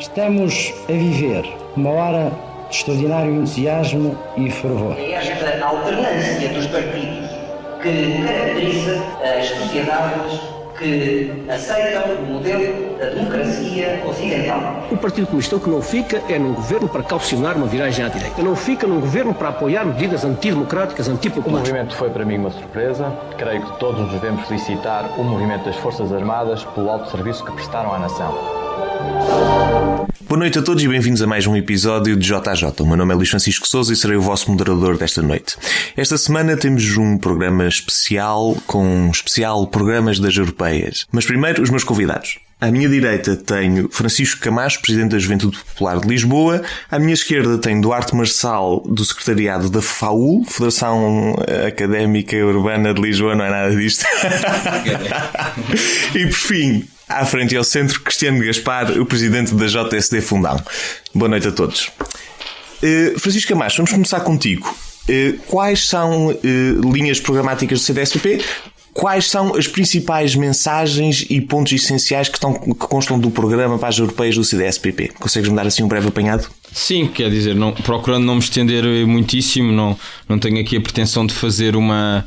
Estamos a viver uma hora de extraordinário entusiasmo e fervor. É esta alternância dos partidos que caracteriza as sociedades que aceitam o modelo da democracia ocidental. O Partido Comunista o que não fica é num governo para calcionar uma viragem à direita. Não fica num governo para apoiar medidas antidemocráticas, antipopulares. O movimento foi para mim uma surpresa. Creio que todos nos devemos felicitar o movimento das Forças Armadas pelo alto serviço que prestaram à nação. Boa noite a todos e bem-vindos a mais um episódio de JJ. O meu nome é Luís Francisco Sousa e serei o vosso moderador desta noite. Esta semana temos um programa especial com programas das europeias. Mas primeiro, os meus convidados. À minha direita tenho Francisco Camacho, Presidente da Juventude Popular de Lisboa. À minha esquerda tenho Duarte Marçal, do Secretariado da FAUL, Federação Académica Urbana de Lisboa, não é nada disto. E por fim, à frente e ao centro, Cristiano Gaspar, o Presidente da JSD Fundão. Boa noite a todos. Francisco Camacho, vamos começar contigo. Quais são linhas programáticas do CDS-PP? Quais são as principais mensagens e pontos essenciais que constam do programa para as europeias do CDS-PP? Consegues-me dar assim um breve apanhado? Sim, quer dizer, procurando não me estender muitíssimo, não tenho aqui a pretensão de fazer uma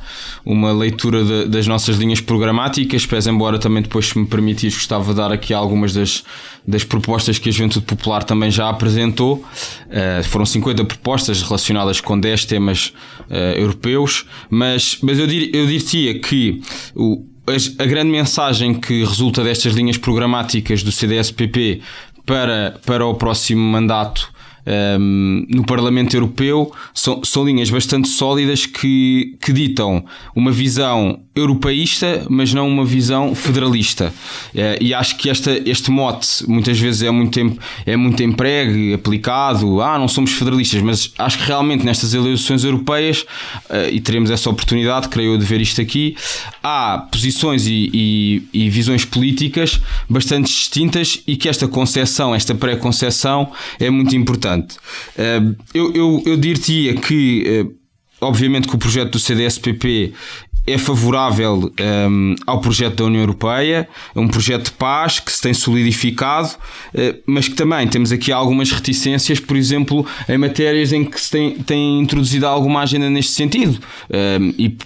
leitura das nossas linhas programáticas, pese embora também depois, se me permitires, gostava de dar aqui algumas das propostas que a Juventude Popular também já apresentou. Foram 50 propostas relacionadas com 10 temas europeus, mas eu diria que a grande mensagem que resulta destas linhas programáticas do CDS-PP para o próximo mandato no Parlamento Europeu são linhas bastante sólidas que ditam uma visão europeísta, mas não uma visão federalista. E acho que este mote muitas vezes é muito empregue, aplicado, não somos federalistas, mas acho que realmente nestas eleições europeias, e teremos essa oportunidade, creio eu, de ver isto aqui, há posições e visões políticas bastante distintas e que esta pré-conceção é muito importante. Eu diria que, obviamente, que o projeto do CDS-PP é favorável ao projeto da União Europeia, é um projeto de paz que se tem solidificado, mas que também temos aqui algumas reticências, por exemplo, em matérias em que se tem introduzido alguma agenda neste sentido. E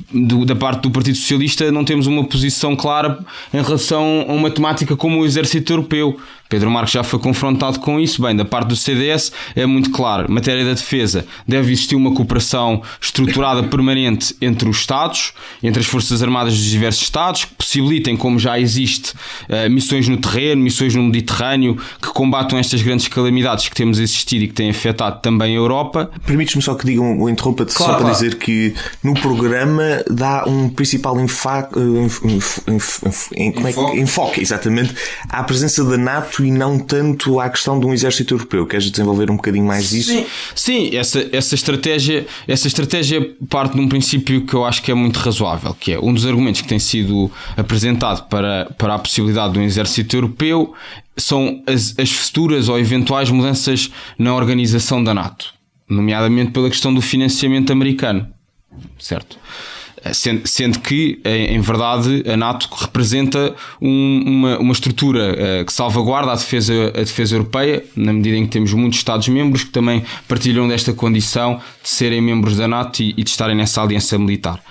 da parte do Partido Socialista não temos uma posição clara em relação a uma temática como o Exército Europeu. Pedro Marques já foi confrontado com isso. Bem, da parte do CDS é muito claro. Em matéria da defesa, deve existir uma cooperação estruturada permanente entre os Estados, entre as Forças Armadas dos diversos Estados, que possibilitem, como já existe, missões no terreno, missões no Mediterrâneo, que combatam estas grandes calamidades que temos assistido e que têm afetado também a Europa. Permites-me só que diga interrompa-te claro, só para dizer que no programa dá um principal enfoque, exatamente, à presença da NATO e não tanto à questão de um exército europeu. Queres desenvolver um bocadinho mais isso? Sim, essa estratégia parte de um princípio que eu acho que é muito razoável, que é um dos argumentos que tem sido apresentado para a possibilidade de um exército europeu são as futuras ou eventuais mudanças na organização da NATO, nomeadamente pela questão do financiamento americano, certo? Sendo que, em verdade, a NATO representa uma estrutura que salvaguarda a defesa europeia, na medida em que temos muitos Estados-membros que também partilham desta condição de serem membros da NATO e de estarem nessa aliança militar.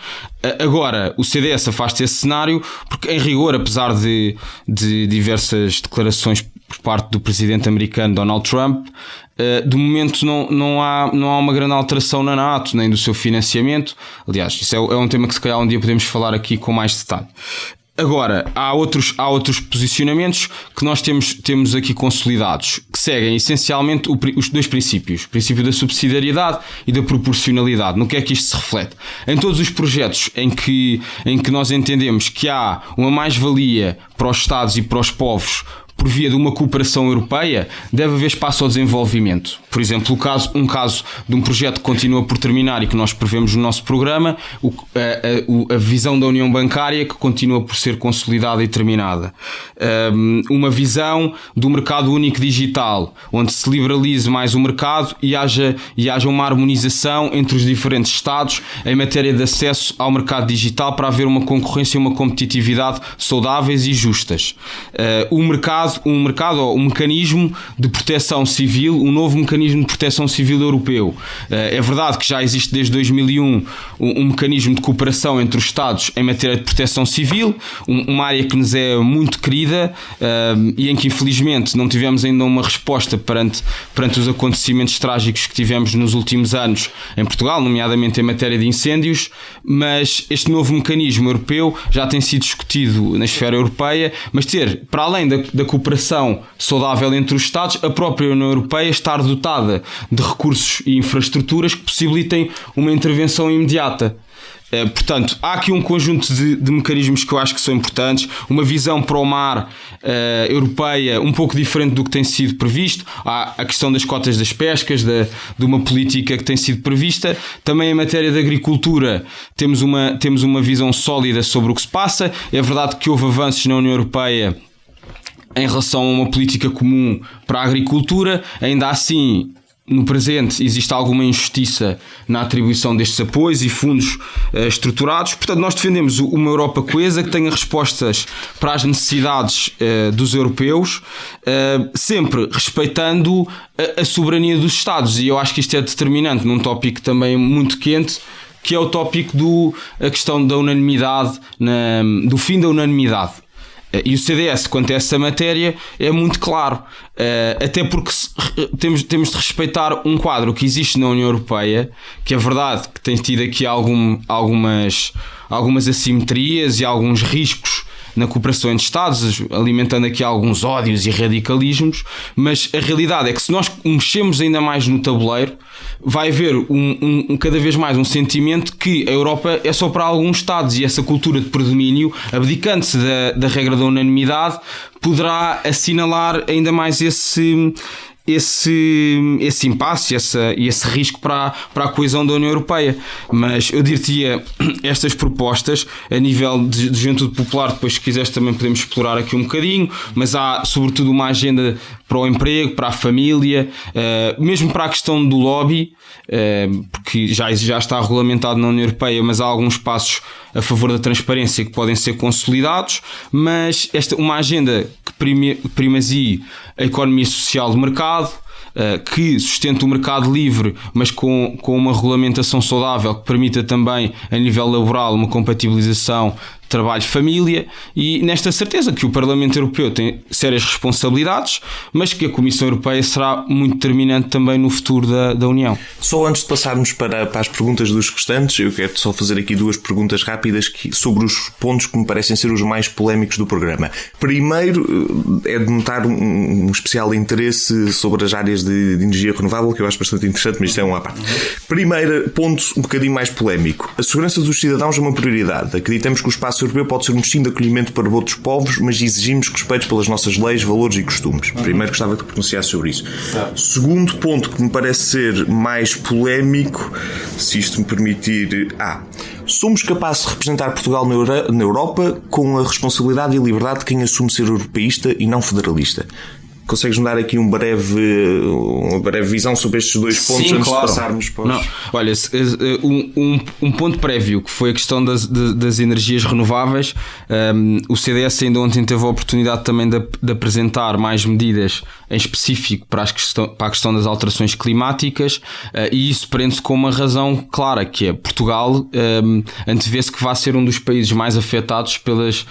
Agora, o CDS afasta esse cenário porque, em rigor, apesar de diversas declarações por parte do presidente americano Donald Trump, de momento não há uma grande alteração na NATO, nem do seu financiamento. Aliás, isso é um tema que se calhar um dia podemos falar aqui com mais detalhe. Agora, há outros posicionamentos que nós temos aqui consolidados, que seguem essencialmente os dois princípios, o princípio da subsidiariedade e da proporcionalidade. No que é que isto se reflete? Em todos os projetos em que nós entendemos que há uma mais-valia para os Estados e para os povos por via de uma cooperação europeia, deve haver espaço ao desenvolvimento. Por exemplo, um caso de um projeto que continua por terminar e que nós prevemos no nosso programa, a visão da União Bancária, que continua por ser consolidada e terminada. Uma visão do mercado único digital, onde se liberalize mais o mercado e haja uma harmonização entre os diferentes Estados em matéria de acesso ao mercado digital para haver uma concorrência e uma competitividade saudáveis e justas. O mercado criado um mecanismo de proteção civil, um novo mecanismo de proteção civil europeu. É verdade que já existe desde 2001 um mecanismo de cooperação entre os Estados em matéria de proteção civil, uma área que nos é muito querida e em que infelizmente não tivemos ainda uma resposta perante os acontecimentos trágicos que tivemos nos últimos anos em Portugal, nomeadamente em matéria de incêndios, mas este novo mecanismo europeu já tem sido discutido na esfera europeia, mas para além da cooperação saudável entre os Estados, a própria União Europeia estar dotada de recursos e infraestruturas que possibilitem uma intervenção imediata. Portanto, há aqui um conjunto de mecanismos que eu acho que são importantes, uma visão para o mar europeia um pouco diferente do que tem sido previsto. Há a questão das cotas das pescas, de uma política que tem sido prevista. Também em matéria de agricultura temos uma visão sólida sobre o que se passa. É verdade que houve avanços na União Europeia em relação a uma política comum para a agricultura. Ainda assim, no presente existe alguma injustiça na atribuição destes apoios e fundos estruturados. Portanto, nós defendemos uma Europa coesa que tenha respostas para as necessidades dos europeus, sempre respeitando a soberania dos Estados, e eu acho que isto é determinante num tópico também muito quente, que é o tópico a questão da unanimidade, do fim da unanimidade. E o CDS, quanto a essa matéria, é muito claro, até porque temos de respeitar um quadro que existe na União Europeia, que é verdade que tem tido aqui algumas assimetrias e alguns riscos na cooperação entre Estados, alimentando aqui alguns ódios e radicalismos, mas a realidade é que se nós mexemos ainda mais no tabuleiro, vai haver cada vez mais um sentimento que a Europa é só para alguns Estados, e essa cultura de predomínio, abdicando-se da regra da unanimidade, poderá assinalar ainda mais esse impasse e esse risco para a coesão da União Europeia. Mas eu diria, estas propostas a nível de juventude popular, depois se quiseres também podemos explorar aqui um bocadinho, mas há sobretudo uma agenda para o emprego, para a família, mesmo para a questão do lobby, porque já está regulamentado na União Europeia, mas há alguns passos a favor da transparência que podem ser consolidados, mas uma agenda que primazie a economia social de mercado, que sustente o mercado livre, mas com uma regulamentação saudável que permita também, a nível laboral, uma compatibilização trabalho-família, e nesta certeza que o Parlamento Europeu tem sérias responsabilidades, mas que a Comissão Europeia será muito determinante também no futuro da União. Só antes de passarmos para as perguntas dos restantes, eu quero só fazer aqui duas perguntas rápidas sobre os pontos que me parecem ser os mais polémicos do programa. Primeiro, é de notar um especial interesse sobre as áreas de energia renovável, que eu acho bastante interessante, mas isto é um à parte. Primeiro ponto, um bocadinho mais polémico. A segurança dos cidadãos é uma prioridade. Acreditamos que o espaço europeu pode ser um destino de acolhimento para outros povos, mas exigimos respeito pelas nossas leis, valores e costumes. Primeiro gostava que pronunciasse sobre isso. Segundo ponto que me parece ser mais polémico, se isto me permitir... somos capazes de representar Portugal na Europa com a responsabilidade e liberdade de quem assume ser europeísta e não federalista. Consegues-me dar aqui uma breve visão sobre estes dois pontos? Sim, antes claro. de passarmos para os... Não, olha, um ponto prévio que foi a questão das energias renováveis. O CDS ainda ontem teve a oportunidade também de apresentar mais medidas em específico para a questão das alterações climáticas, e isso prende-se com uma razão clara, que é Portugal antevê-se que vai ser um dos países mais afetados pelas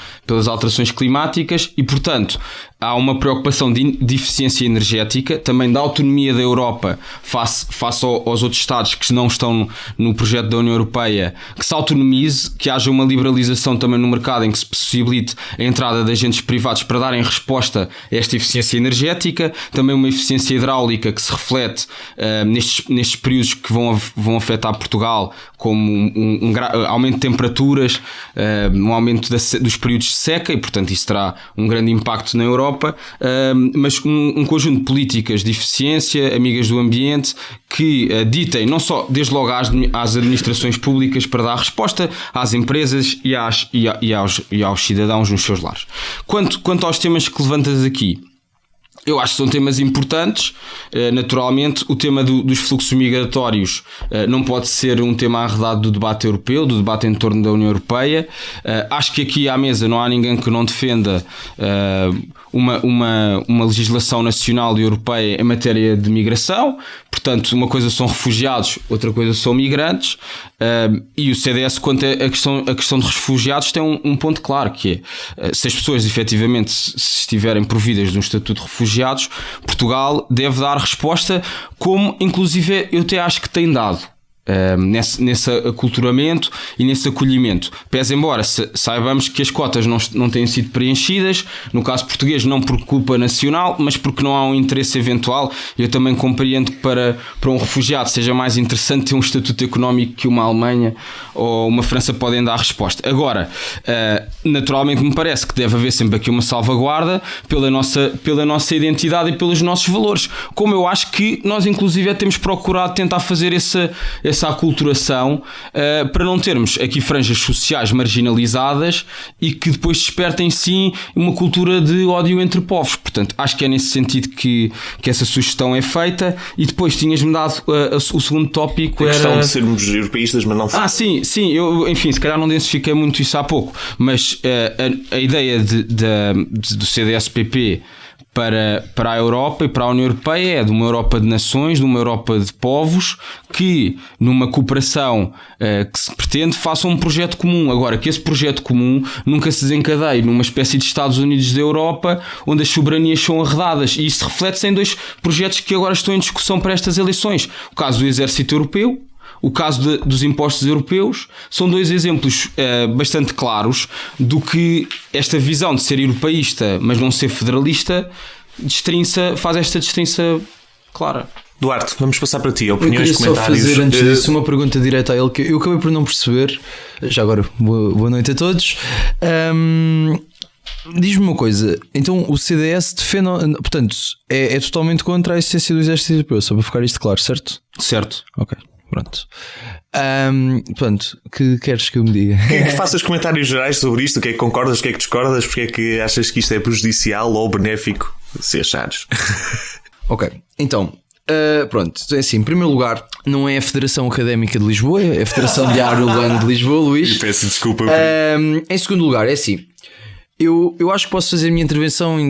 alterações climáticas, e portanto há uma preocupação de eficiência energética, também da autonomia da Europa face aos outros Estados que não estão no projeto da União Europeia, que se autonomize, que haja uma liberalização também no mercado em que se possibilite a entrada de agentes privados para darem resposta a esta eficiência energética, também uma eficiência hidráulica que se reflete nestes períodos que vão afetar Portugal, como um aumento de temperaturas, um aumento dos períodos de seca, e portanto isso terá um grande impacto na Europa, mas um conjunto de políticas de eficiência, amigas do ambiente, que ditem não só desde logo às administrações públicas para dar resposta às empresas e aos cidadãos nos seus lares. Quanto aos temas que levantas aqui, Eu acho que são temas importantes. Naturalmente, o tema dos fluxos migratórios não pode ser um tema arredado do debate europeu, do debate em torno da União Europeia. Acho que aqui à mesa não há ninguém que não defenda uma legislação nacional e europeia em matéria de migração. Portanto, uma coisa são refugiados, outra coisa são migrantes. E o CDS, quanto à questão de refugiados, tem um ponto claro, que é, se as pessoas efetivamente se estiverem providas de um estatuto de refugiados, Portugal deve dar resposta, como inclusive eu até acho que tem dado. Nesse aculturamento e nesse acolhimento, pese embora saibamos que as cotas não têm sido preenchidas, no caso português não por culpa nacional, mas porque não há um interesse eventual. Eu também compreendo que para um refugiado seja mais interessante ter um estatuto económico que uma Alemanha ou uma França podem dar resposta. Agora, naturalmente me parece que deve haver sempre aqui uma salvaguarda pela nossa identidade e pelos nossos valores, como eu acho que nós inclusive temos procurado tentar fazer essa aculturação, para não termos aqui franjas sociais marginalizadas e que depois despertem sim uma cultura de ódio entre povos. Portanto, acho que é nesse sentido que essa sugestão é feita. E depois tinhas-me dado o segundo tópico, a questão era... de sermos europeístas, mas não... Sim, eu, enfim, se calhar não densifiquei muito isso há pouco, mas a ideia do CDS-PP para a Europa e para a União Europeia é de uma Europa de nações, de uma Europa de povos, que numa cooperação que se pretende façam um projeto comum. Agora, que esse projeto comum nunca se desencadeie numa espécie de Estados Unidos da Europa, onde as soberanias são arredadas, e isso reflete-se em dois projetos que agora estão em discussão para estas eleições: o caso do Exército Europeu, o caso dos impostos europeus. São dois exemplos bastante claros do que esta visão de ser europeísta mas não ser federalista faz esta distinção clara. Duarte, vamos passar para ti, Eu opiniões, queria só comentários. fazer antes disso uma pergunta direta a ele que eu acabei por não perceber. Já agora, boa noite a todos. Diz-me uma coisa, então o CDS defende, portanto, é totalmente contra a existência do Exército Europeu, só para ficar isto claro, certo? Certo. Ok, pronto. Portanto, que queres que eu me diga? Quer que faças comentários gerais sobre isto? O que é que concordas, o que é que discordas? Porque é que achas que isto é prejudicial ou benéfico, se achares? Ok, então, pronto, é assim, em primeiro lugar, não é a Federação Académica de Lisboa, é a Federação de Ar Urbano de Lisboa, Luís. E peço desculpa. Em segundo lugar, é assim, eu acho que posso fazer a minha intervenção em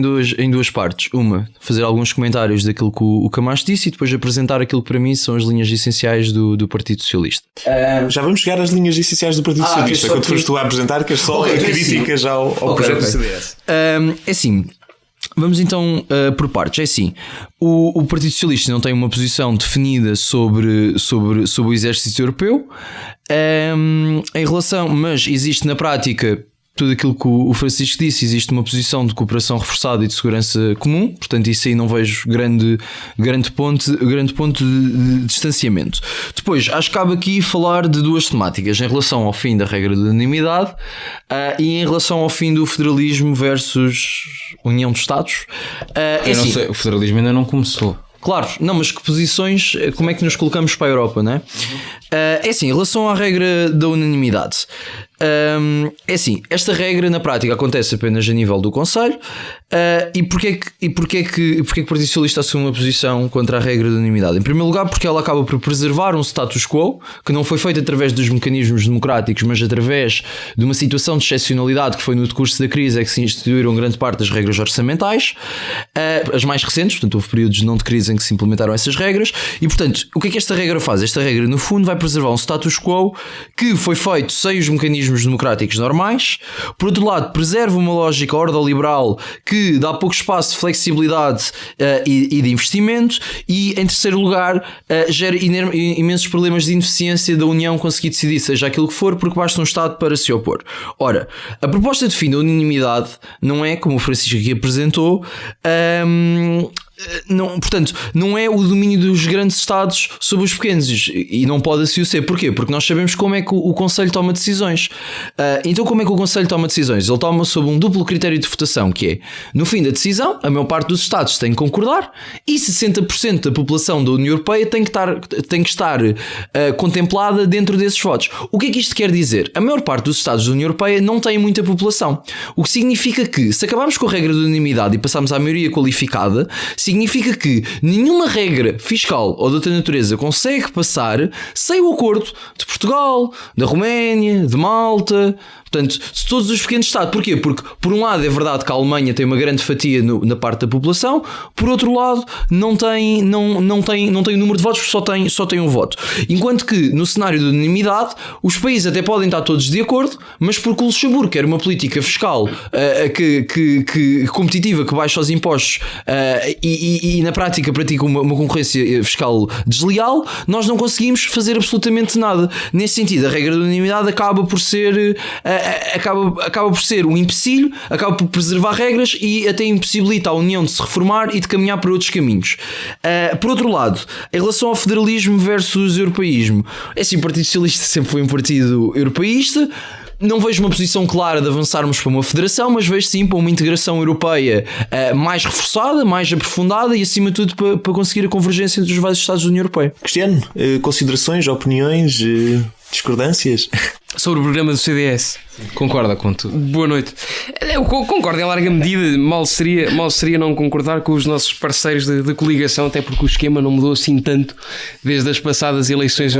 duas partes. Uma, fazer alguns comentários daquilo que o Camacho disse, e depois apresentar aquilo que para mim são as linhas essenciais do Partido Socialista. Já vamos chegar às linhas essenciais do Partido Socialista. Quando fores tu a apresentar, que é só críticas ao projeto do CDS. É assim, vamos então por partes. É assim, o Partido Socialista não tem uma posição definida sobre o Exército Europeu, em relação, mas existe na prática tudo aquilo que o Francisco disse. Existe uma posição de cooperação reforçada e de segurança comum, portanto isso aí não vejo grande ponto de distanciamento. Depois, acho que cabe aqui falar de duas temáticas: em relação ao fim da regra de unanimidade e em relação ao fim do federalismo versus União de Estados. Eu não sei, o federalismo ainda não começou. Claro, não, mas que posições, como é que nos colocamos para a Europa, não é? É assim, em relação à regra da unanimidade, é assim, esta regra na prática acontece apenas a nível do Conselho. E porquê que o Partido Socialista assume uma posição contra a regra da unanimidade? Em primeiro lugar, porque ela acaba por preservar um status quo que não foi feito através dos mecanismos democráticos, mas através de uma situação de excepcionalidade que foi no decurso da crise é que se instituíram grande parte das regras orçamentais, as mais recentes. Portanto, houve períodos não de crise em que se implementaram essas regras. E portanto, o que é que esta regra faz? Esta regra no fundo vai preservar um status quo que foi feito sem os mecanismos democráticos normais. Por outro lado, preserva uma lógica ordoliberal que dá pouco espaço de flexibilidade e de investimento. E em terceiro lugar, gera imensos problemas de ineficiência da União conseguir decidir seja aquilo que for, porque basta um Estado para se opor. Ora, a proposta de fim da unanimidade não é, como o Francisco aqui apresentou, Portanto, não é o domínio dos grandes Estados sobre os pequenos, e não pode assim o ser. Porquê? Porque nós sabemos como é que o Conselho toma decisões. Então, como é que o Conselho toma decisões? Ele toma sob um duplo critério de votação, que é, no fim da decisão, a maior parte dos Estados tem que concordar e 60% da população da União Europeia tem que estar contemplada dentro desses votos. O que é que isto quer dizer? A maior parte dos Estados da União Europeia não tem muita população, o que significa que, se acabarmos com a regra de unanimidade e passarmos à maioria qualificada, significa que nenhuma regra fiscal ou de outra natureza consegue passar sem o acordo de Portugal, da Roménia, de Malta, portanto, de todos os pequenos Estados. Porquê? Porque, por um lado, é verdade que a Alemanha tem uma grande fatia na parte da população, por outro lado, não tem o número de votos, porque só tem um voto. Enquanto que, no cenário de unanimidade, os países até podem estar todos de acordo, mas porque o Luxemburgo quer uma política fiscal competitiva, que baixa os impostos e na prática pratica uma concorrência fiscal desleal, nós não conseguimos fazer absolutamente nada. Nesse sentido, a regra da unanimidade acaba por ser um empecilho, acaba por preservar regras e até impossibilita a União de se reformar e de caminhar para outros caminhos. Por outro lado, em relação ao federalismo versus europeísmo, é assim, o Partido Socialista sempre foi um partido europeísta. Não vejo uma posição clara de avançarmos para uma federação, mas vejo sim para uma integração europeia mais reforçada, mais aprofundada e, acima de tudo, para conseguir a convergência dos vários Estados da União Europeia. Cristiano, considerações, opiniões, discordâncias? Sobre o programa do CDS. Concorda com tudo. Boa noite. Eu concordo em larga medida. Mal seria não concordar com os nossos parceiros de coligação, até porque o esquema não mudou assim tanto desde as passadas eleições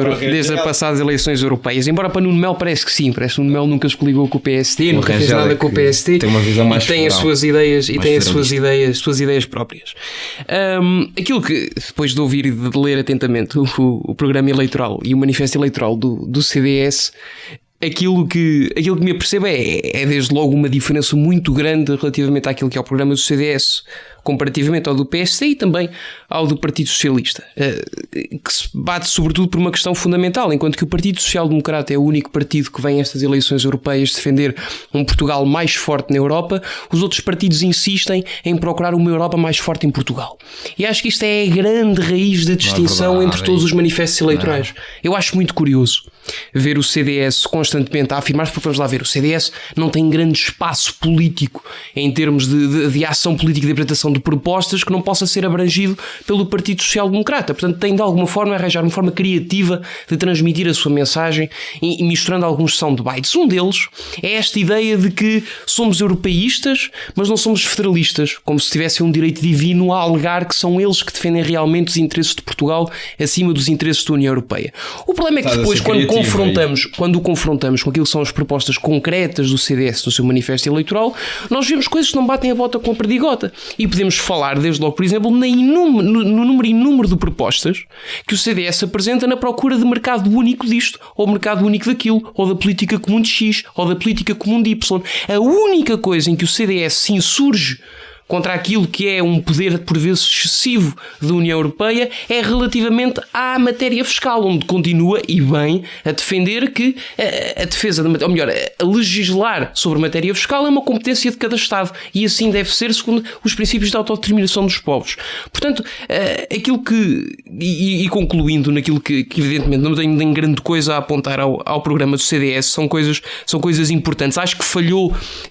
europeias. Embora para Nuno Melo parece que sim. Parece que Nuno Melo nunca se coligou com o PST, nunca fez nada com o PST. Tem uma visão mais e tem as suas ideias e tem as suas ideias próprias. Aquilo que, depois de ouvir e de ler atentamente o programa eleitoral e o manifesto eleitoral do CDS, aquilo que me apercebo é desde logo uma diferença muito grande relativamente àquilo que é o programa do CDS, comparativamente ao do PSD e também ao do Partido Socialista, que se bate sobretudo por uma questão fundamental. Enquanto que o Partido Social Democrata é o único partido que vem a estas eleições europeias defender um Portugal mais forte na Europa, os outros partidos insistem em procurar uma Europa mais forte em Portugal. E acho que isto é a grande raiz da distinção entre todos os manifestos eleitorais. Eu acho muito curioso ver o CDS constantemente a afirmar, porque vamos lá ver, o CDS não tem grande espaço político em termos de ação política e de apresentação de propostas que não possa ser abrangido pelo Partido Social Democrata. Portanto, tem de alguma forma arranjar uma forma criativa de transmitir a sua mensagem e misturando alguns soundbites. Um deles é esta ideia de que somos europeístas, mas não somos federalistas, como se tivessem um direito divino a alegar que são eles que defendem realmente os interesses de Portugal acima dos interesses da União Europeia. O problema é que depois, quando o confrontamos com aquilo que são as propostas concretas do CDS no seu manifesto eleitoral, nós vemos coisas que não batem a bota com a perdigota. E podemos falar, desde logo, por exemplo, no número inúmero de propostas que o CDS apresenta na procura de mercado único disto, ou mercado único daquilo, ou da política comum de X, ou da política comum de Y. A única coisa em que o CDS se insurge contra aquilo que é um poder por vezes excessivo da União Europeia é relativamente à matéria fiscal, onde continua, e bem, a defender que a defesa, ou melhor, a legislar sobre matéria fiscal é uma competência de cada Estado e assim deve ser segundo os princípios da autodeterminação dos povos. Portanto, aquilo que, e concluindo naquilo que evidentemente não tenho nem grande coisa a apontar ao programa do CDS, são coisas importantes. Acho que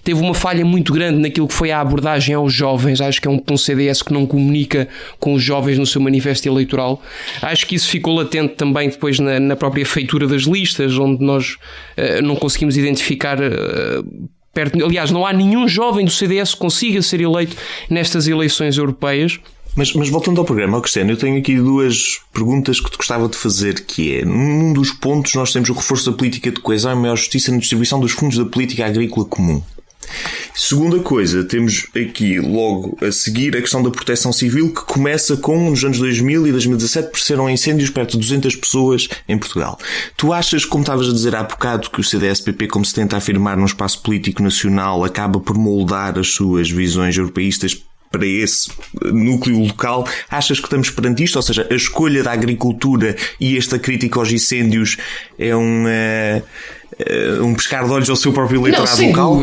teve uma falha muito grande naquilo que foi a abordagem aos jovens. Acho que é um CDS que não comunica com os jovens no seu manifesto eleitoral. Acho que isso ficou latente também depois na própria feitura das listas, onde nós não conseguimos identificar perto. Aliás, não há nenhum jovem do CDS que consiga ser eleito nestas eleições europeias. Mas voltando ao programa, Cristiano, eu tenho aqui duas perguntas que te gostava de fazer, que é, num dos pontos nós temos o reforço da política de coesão e maior justiça na distribuição dos fundos da política agrícola comum. Segunda coisa, temos aqui logo a seguir a questão da proteção civil, que começa com, nos anos 2000 e 2017, apareceram incêndios perto de 200 pessoas em Portugal. Tu achas, como estavas a dizer há bocado, que o CDS-PP, como se tenta afirmar num espaço político nacional, acaba por moldar as suas visões europeístas para esse núcleo local? Achas que estamos perante isto? Ou seja, a escolha da agricultura e esta crítica aos incêndios é um pescar de olhos ao seu próprio eleitorado sem local?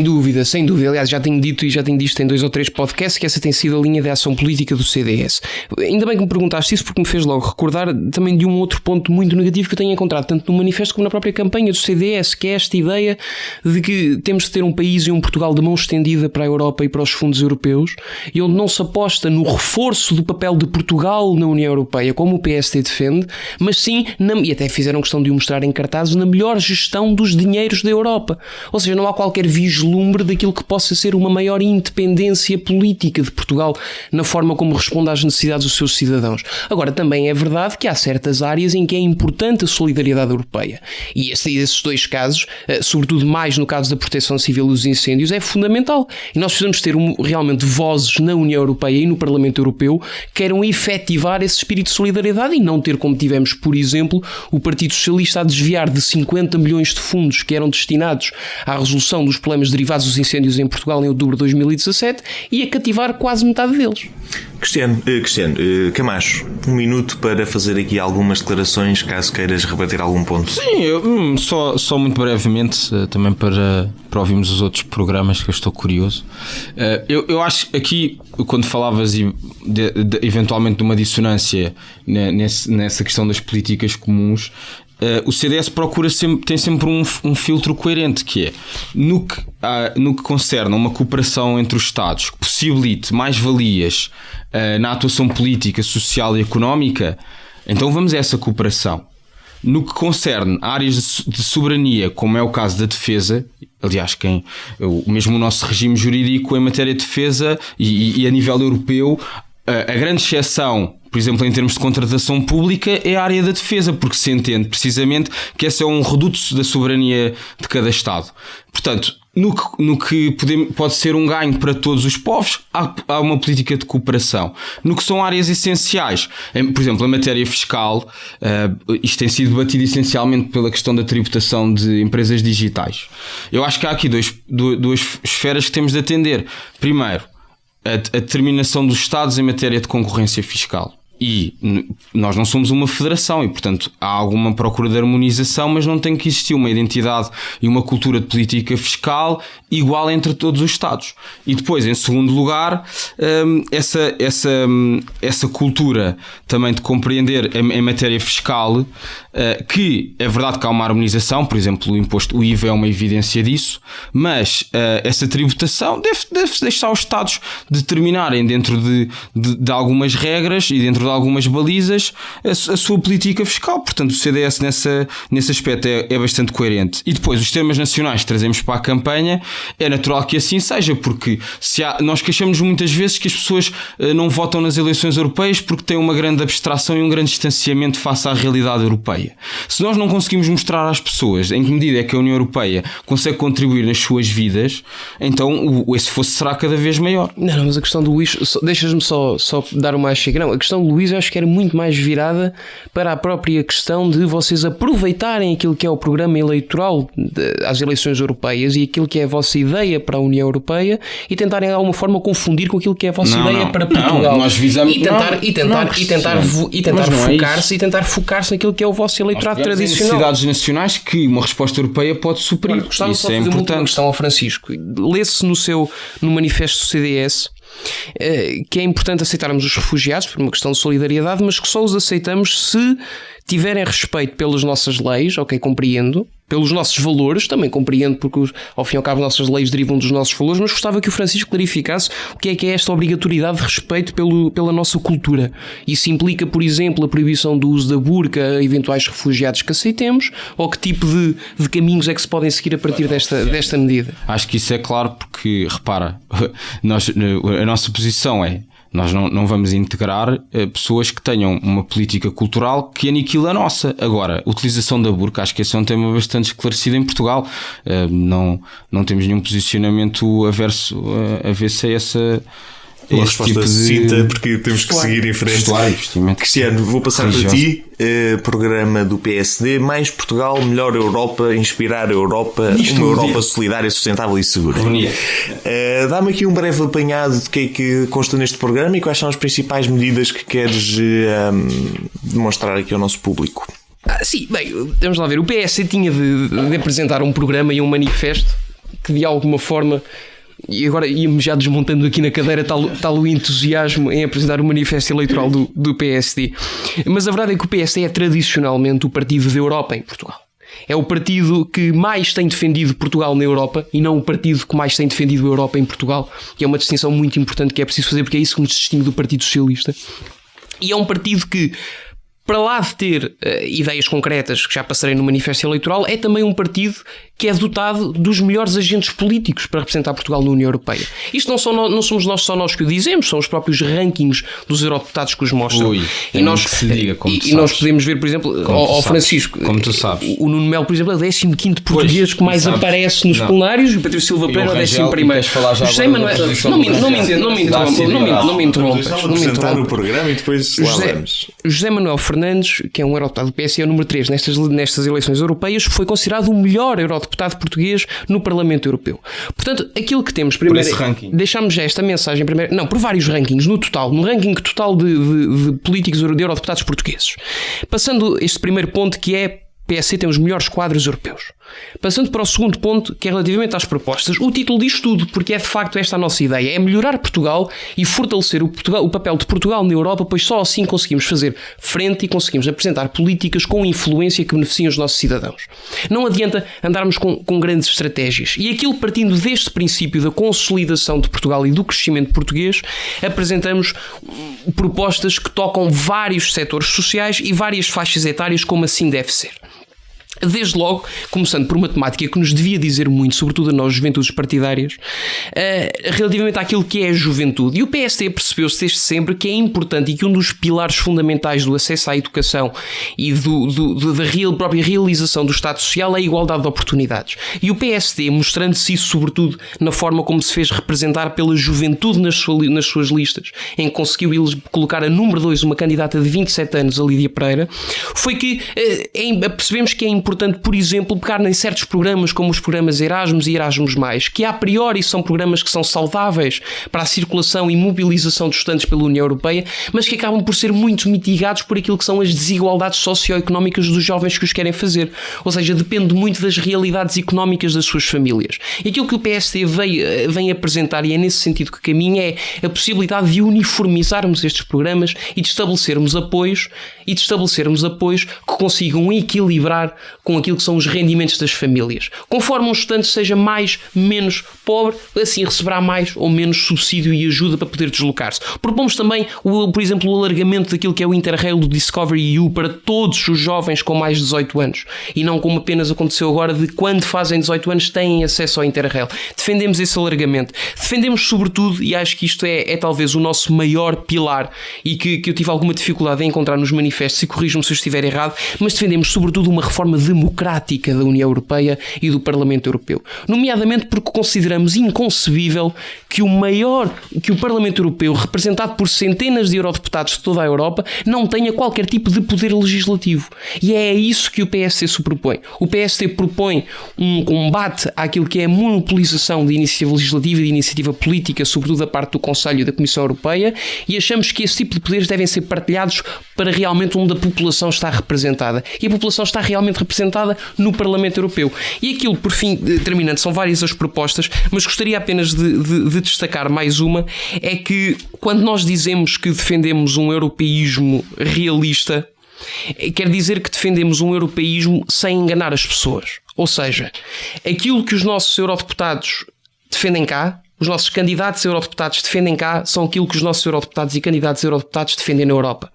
Dúvida, sem dúvida. Aliás, já tenho dito em 2 ou 3 podcasts que essa tem sido a linha de ação política do CDS. Ainda bem que me perguntaste isso, porque me fez logo recordar também de um outro ponto muito negativo que eu tenho encontrado tanto no manifesto como na própria campanha do CDS, que é esta ideia de que temos de ter um país e um Portugal de mão estendida para a Europa e para os fundos europeus, e onde não se aposta no reforço do papel de Portugal na União Europeia, como o PSD defende, mas sim, e até fizeram questão de o mostrar em cartazes, na melhor gestão dos dinheiros da Europa. Ou seja, não há qualquer vislumbre daquilo que possa ser uma maior independência política de Portugal na forma como responde às necessidades dos seus cidadãos. Agora, também é verdade que há certas áreas em que é importante a solidariedade europeia. E esses 2 casos, sobretudo mais no caso da proteção civil dos incêndios, é fundamental. E nós precisamos ter realmente vozes na União Europeia e no Parlamento Europeu que queiram efetivar esse espírito de solidariedade e não ter, como tivemos, por exemplo, o Partido Socialista a desviar de 50 milhões de fundos que eram destinados à resolução dos problemas derivados dos incêndios em Portugal em outubro de 2017 e a cativar quase metade deles. Cristiano Camacho, 1 minuto para fazer aqui algumas declarações, caso queiras rebater algum ponto. Sim, só muito brevemente, também para ouvirmos os outros programas, que eu estou curioso. Eu acho que aqui, quando falavas eventualmente de uma dissonância nessa questão das políticas comuns, o CDS tem sempre um filtro coerente, que é no que concerne a uma cooperação entre os Estados que possibilite mais-valias na atuação política, social e económica, então vamos a essa cooperação. No que concerne a áreas de soberania, como é o caso da defesa, aliás, mesmo o nosso regime jurídico em matéria de defesa e a nível europeu, a grande exceção, por exemplo, em termos de contratação pública, é a área da defesa, porque se entende precisamente que esse é um reduto da soberania de cada Estado. Portanto, no que pode ser um ganho para todos os povos, há uma política de cooperação. No que são áreas essenciais, por exemplo, a matéria fiscal, isto tem sido debatido essencialmente pela questão da tributação de empresas digitais. Eu acho que há aqui duas esferas que temos de atender. Primeiro, a determinação dos Estados em matéria de concorrência fiscal. E nós não somos uma federação e, portanto, há alguma procura de harmonização, mas não tem que existir uma identidade e uma cultura de política fiscal igual entre todos os Estados. E depois, em segundo lugar, essa cultura também de compreender em matéria fiscal que é verdade que há uma harmonização, por exemplo, o IVA é uma evidência disso, mas essa tributação deve deixar os Estados determinarem dentro de algumas regras e dentro de algumas balizas a sua política fiscal. Portanto, o CDS nesse aspecto é bastante coerente. E depois, os temas nacionais que trazemos para a campanha, é natural que assim seja, porque nós queixamos muitas vezes que as pessoas não votam nas eleições europeias porque têm uma grande abstração e um grande distanciamento face à realidade europeia. Se nós não conseguimos mostrar às pessoas em que medida é que a União Europeia consegue contribuir nas suas vidas, então esse fosso será cada vez maior. Não, mas a questão do Luís, deixas-me só dar uma chega. Não, a questão do Luís eu acho que era muito mais virada para a própria questão de vocês aproveitarem aquilo que é o programa eleitoral às eleições europeias e aquilo que é a vossa ideia para a União Europeia e tentarem de alguma forma confundir com aquilo que é a vossa ideia para Portugal. Nós visamos tentar focar-se naquilo que é o vosso eleitorado tradicional. Necessidades nacionais que uma resposta europeia pode suprir. Gostava Isso só de é fazer importante. uma questão ao Francisco. Lê-se no manifesto do CDS que é importante aceitarmos os refugiados por uma questão de solidariedade, mas que só os aceitamos se tiverem respeito pelas nossas leis, ok, compreendo, pelos nossos valores, também compreendo, porque ao fim e ao cabo nossas leis derivam dos nossos valores, mas gostava que o Francisco clarificasse o que é esta obrigatoriedade de respeito pela nossa cultura. Isso implica, por exemplo, a proibição do uso da burca a eventuais refugiados que aceitemos, ou que tipo de caminhos é que se podem seguir a partir desta medida? Acho que isso é claro porque, repara, a nossa posição é: nós não vamos integrar pessoas que tenham uma política cultural que aniquila a nossa. Agora, a utilização da burca, acho que esse é um tema bastante esclarecido em Portugal. Não temos nenhum posicionamento avesso a essa... Uma resposta tipo sucinta, porque temos que seguir em frente. Cristiano, vou passar para ti. Programa do PSD: Mais Portugal, Melhor Europa, Inspirar a Europa, uma Europa solidária, sustentável e segura. Dá-me aqui um breve apanhado de que é que consta neste programa e quais são as principais medidas que queres demonstrar aqui ao nosso público. Sim, bem, vamos lá ver. O PSD tinha de apresentar um programa e um manifesto que de alguma forma, e agora ia-me já desmontando aqui na cadeira tal o entusiasmo em apresentar o manifesto eleitoral do PSD. Mas a verdade é que o PSD é tradicionalmente o partido da Europa em Portugal. É o partido que mais tem defendido Portugal na Europa e não o partido que mais tem defendido a Europa em Portugal, que é uma distinção muito importante que é preciso fazer, porque é isso que nos distingue do Partido Socialista. E é um partido que, para lá de ter ideias concretas que já passarei no manifesto eleitoral, é também um partido que é dotado dos melhores agentes políticos para representar Portugal na União Europeia. Isto não somos só nós que o dizemos, são os próprios rankings dos eurodeputados que os mostram. E nós podemos ver, por exemplo, ao Francisco, como tu sabes. O Nuno Melo, por exemplo, é o 15º português que mais aparece nos plenários, e o Patrício Silva Pereira é o 11º. José Manuel, não me interrompas. Apresentar o programa e depois lá vamos. José Manuel Fernandes, que é um eurodeputado do PS, é o número 3 nestas eleições europeias, foi considerado o melhor eurodeputado português no Parlamento Europeu. Portanto, aquilo que temos primeiro, deixámos já esta mensagem primeiro, não, por vários rankings, no ranking total de políticos de eurodeputados portugueses. Passando este primeiro ponto, que é PSD tem os melhores quadros europeus. Passando para o segundo ponto, que é relativamente às propostas, o título diz tudo, porque é de facto esta a nossa ideia, é melhorar Portugal e fortalecer o papel de Portugal na Europa, pois só assim conseguimos fazer frente e conseguimos apresentar políticas com influência que beneficiem os nossos cidadãos. Não adianta andarmos com grandes estratégias. E aquilo, partindo deste princípio da consolidação de Portugal e do crescimento português, apresentamos propostas que tocam vários setores sociais e várias faixas etárias, como assim deve ser. Desde logo, começando por uma temática que nos devia dizer muito, sobretudo a nós, juventudes partidárias, relativamente àquilo que é a juventude. E o PSD percebeu-se desde sempre que é importante e que um dos pilares fundamentais do acesso à educação e da própria realização do Estado Social é a igualdade de oportunidades. E o PSD, mostrando-se isso sobretudo na forma como se fez representar pela juventude nas suas listas, em que conseguiu colocar a número 2 uma candidata de 27 anos, a Lídia Pereira, foi que percebemos que é importante, por exemplo, pegar em certos programas como os programas Erasmus e Erasmus+, que a priori são programas que são saudáveis para a circulação e mobilização de estudantes pela União Europeia, mas que acabam por ser muito mitigados por aquilo que são as desigualdades socioeconómicas dos jovens que os querem fazer. Ou seja, depende muito das realidades económicas das suas famílias. E aquilo que o PSD vem apresentar, e é nesse sentido que caminha, é a possibilidade de uniformizarmos estes programas e de estabelecermos apoios que consigam equilibrar com aquilo que são os rendimentos das famílias. Conforme um estudante seja menos pobre, assim receberá mais ou menos subsídio e ajuda para poder deslocar-se. Propomos também, por exemplo, o alargamento daquilo que é o Interrail do Discovery EU para todos os jovens com mais de 18 anos. E não como apenas aconteceu agora, de quando fazem 18 anos têm acesso ao Interrail. Defendemos esse alargamento. Defendemos sobretudo, e acho que isto é talvez o nosso maior pilar e que eu tive alguma dificuldade em encontrar nos manifestos, e corrijo-me se eu estiver errado, mas defendemos sobretudo uma reforma democrática da União Europeia e do Parlamento Europeu. Nomeadamente porque consideramos inconcebível que o Parlamento Europeu, representado por centenas de eurodeputados de toda a Europa, não tenha qualquer tipo de poder legislativo. E é isso que o PSD se propõe. O PSD propõe um combate àquilo que é a monopolização de iniciativa legislativa e de iniciativa política, sobretudo da parte do Conselho e da Comissão Europeia, e achamos que esse tipo de poderes devem ser partilhados para realmente onde a população está representada. E a população está realmente representada no Parlamento Europeu. E aquilo, por fim, terminando, são várias as propostas, mas gostaria apenas de destacar mais uma, é que quando nós dizemos que defendemos um europeísmo realista, quer dizer que defendemos um europeísmo sem enganar as pessoas. Ou seja, aquilo que os nossos eurodeputados defendem cá, os nossos candidatos a eurodeputados defendem cá, são aquilo que os nossos eurodeputados e candidatos a eurodeputados defendem na Europa.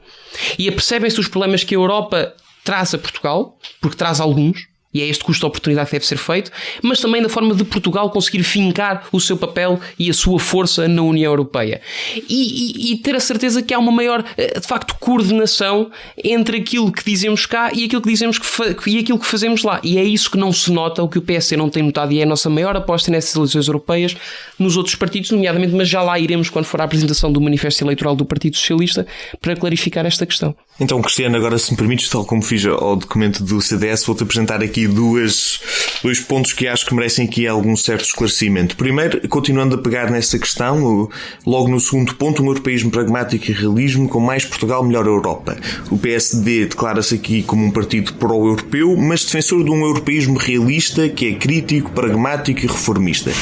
E apercebem-se os problemas que a Europa traz a Portugal, porque traz alguns, e é este custo de oportunidade que deve ser feito, mas também da forma de Portugal conseguir fincar o seu papel e a sua força na União Europeia. E ter a certeza que há uma maior, de facto, coordenação entre aquilo que dizemos cá e aquilo que dizemos e aquilo que fazemos lá. E é isso que não se nota, o que o PSD não tem notado, e é a nossa maior aposta nessas eleições europeias, nos outros partidos, nomeadamente, mas já lá iremos quando for a apresentação do manifesto eleitoral do Partido Socialista, para clarificar esta questão. Então, Cristiano, agora se me permites, tal como fiz ao documento do CDS, vou-te apresentar aqui aqui dois pontos que acho que merecem aqui algum certo esclarecimento. Primeiro, continuando a pegar nessa questão, logo no segundo ponto, um europeísmo pragmático e realismo, com mais Portugal, melhor Europa. O PSD declara-se aqui como um partido pró-europeu, mas defensor de um europeísmo realista, que é crítico, pragmático e reformista.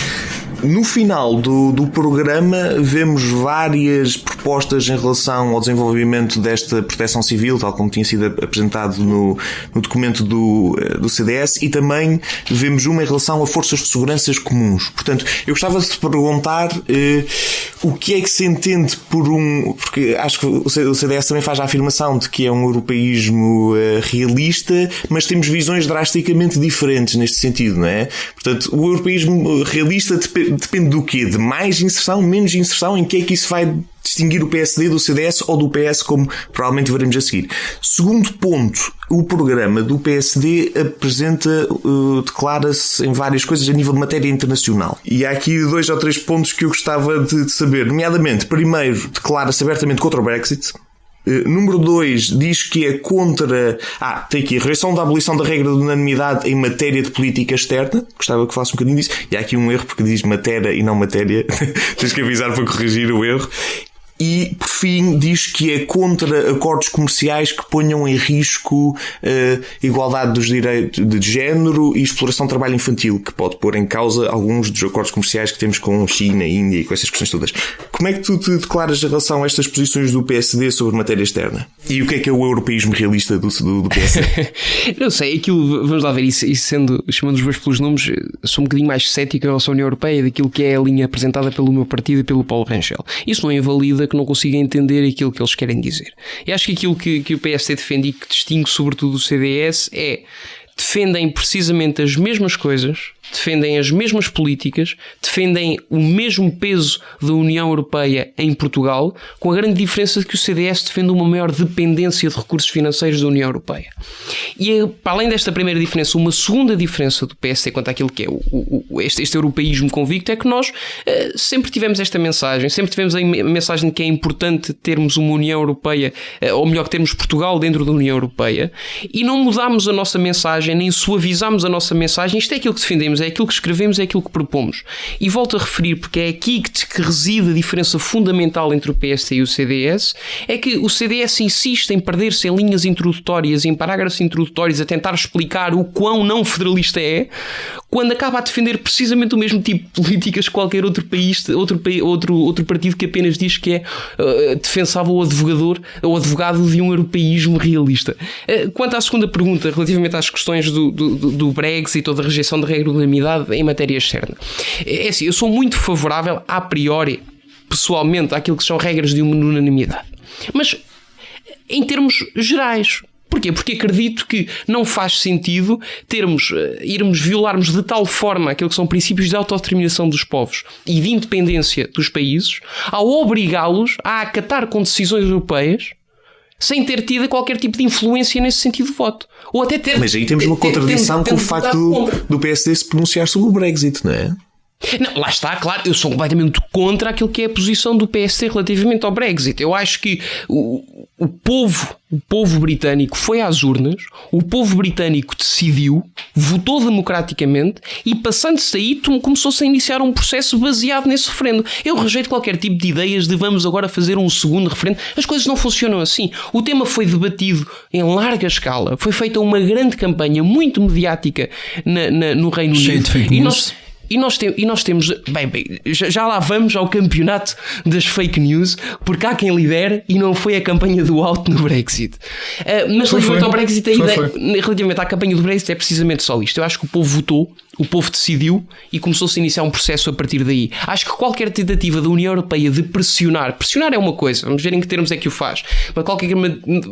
No final do programa vemos várias propostas em relação ao desenvolvimento desta proteção civil, tal como tinha sido apresentado no documento do CDS, e também vemos uma em relação a forças de segurança comuns. Portanto, eu gostava de te perguntar o que é que se entende por porque acho que o CDS também faz a afirmação de que é um europeísmo realista, mas temos visões drasticamente diferentes neste sentido, não é? Portanto, o europeísmo realista depende do quê? De mais inserção, menos inserção? Em que é que isso vai distinguir o PSD do CDS ou do PS, como provavelmente veremos a seguir? Segundo ponto, o programa do PSD declara-se em várias coisas a nível de matéria internacional. E há aqui 2 ou 3 pontos que eu gostava de saber. Nomeadamente, primeiro, declara-se abertamente contra o Brexit. Número 2, diz que é contra... tem aqui a rejeição da abolição da regra de unanimidade em matéria de política externa. Gostava que falasse um bocadinho disso. E há aqui um erro, porque diz matéria e não matéria. Tens que avisar para corrigir o erro. E, por fim, diz que é contra acordos comerciais que ponham em risco igualdade dos direitos de género e exploração de trabalho infantil, que pode pôr em causa alguns dos acordos comerciais que temos com China, Índia e com essas questões todas. Como é que tu te declaras em relação a estas posições do PSD sobre matéria externa? E o que é o europeísmo realista do PSD? Não sei, aquilo, vamos lá ver, isso chamando os meus pelos nomes, sou um bocadinho mais cético em relação à União Europeia daquilo que é a linha apresentada pelo meu partido e pelo Paulo Rangel. Isso não invalida que não consiga entender aquilo que eles querem dizer. E acho que aquilo que o PSD defende e que distingue sobretudo o CDS defendem precisamente as mesmas coisas, defendem as mesmas políticas, defendem o mesmo peso da União Europeia em Portugal, com a grande diferença de que o CDS defende uma maior dependência de recursos financeiros da União Europeia. E para além desta primeira diferença, uma segunda diferença do PSD quanto àquilo que é este europeísmo convicto é que nós sempre tivemos esta mensagem, sempre tivemos a mensagem de que é importante termos uma União Europeia, ou melhor, que termos Portugal dentro da União Europeia, e não mudámos a nossa mensagem, nem suavizámos a nossa mensagem. Isto é aquilo que defendemos, é aquilo que escrevemos, é aquilo que propomos. E volto a referir, porque é aqui que reside a diferença fundamental entre o PSD e o CDS, é que o CDS insiste em perder-se em linhas introdutórias, em parágrafos introdutórios, a tentar explicar o quão não federalista é, quando acaba a defender precisamente o mesmo tipo de políticas que qualquer outro país, outro partido que apenas diz que é defensável ou advogado de um europeísmo realista. Quanto à segunda pergunta, relativamente às questões do Brexit ou da rejeição da regra de unanimidade em matéria externa, é assim, eu sou muito favorável a priori, pessoalmente, àquilo que são regras de unanimidade, mas em termos gerais. Porquê? Porque acredito que não faz sentido violarmos de tal forma aquilo que são princípios de autodeterminação dos povos e de independência dos países, ao obrigá-los a acatar com decisões europeias sem ter tido qualquer tipo de influência nesse sentido de voto. Ou até ter... Mas aí temos uma contradição com o facto do PSD se pronunciar sobre o Brexit, não é? Não, lá está, claro, eu sou completamente contra aquilo que é a posição do PSD relativamente ao Brexit. Eu acho que o povo britânico foi às urnas, o povo britânico decidiu, votou democraticamente e, passando-se daí, começou-se a iniciar um processo baseado nesse referendo. Eu rejeito qualquer tipo de ideias de vamos agora fazer um segundo referendo. As coisas não funcionam assim. O tema foi debatido em larga escala, foi feita uma grande campanha muito mediática no Reino Unido. E nós temos... Bem, já lá vamos ao campeonato das fake news, porque há quem lidere e não foi a campanha do out no Brexit. Mas relativamente ao Brexit, relativamente à campanha do Brexit, é precisamente só isto. Eu acho que o povo votou, o povo decidiu e começou-se a iniciar um processo a partir daí. Acho que qualquer tentativa da União Europeia de pressionar é uma coisa, vamos ver em que termos é que o faz, mas qualquer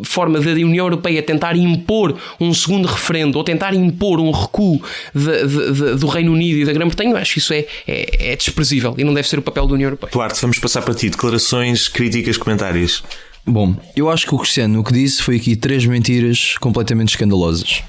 forma da União Europeia tentar impor um segundo referendo ou tentar impor um recuo do Reino Unido e da Grã-Bretanha, eu acho que isso é desprezível e não deve ser o papel da União Europeia. Duarte, vamos passar para ti. Declarações, críticas, comentários. Bom, eu acho que o Cristiano o que disse foi aqui 3 mentiras completamente escandalosas.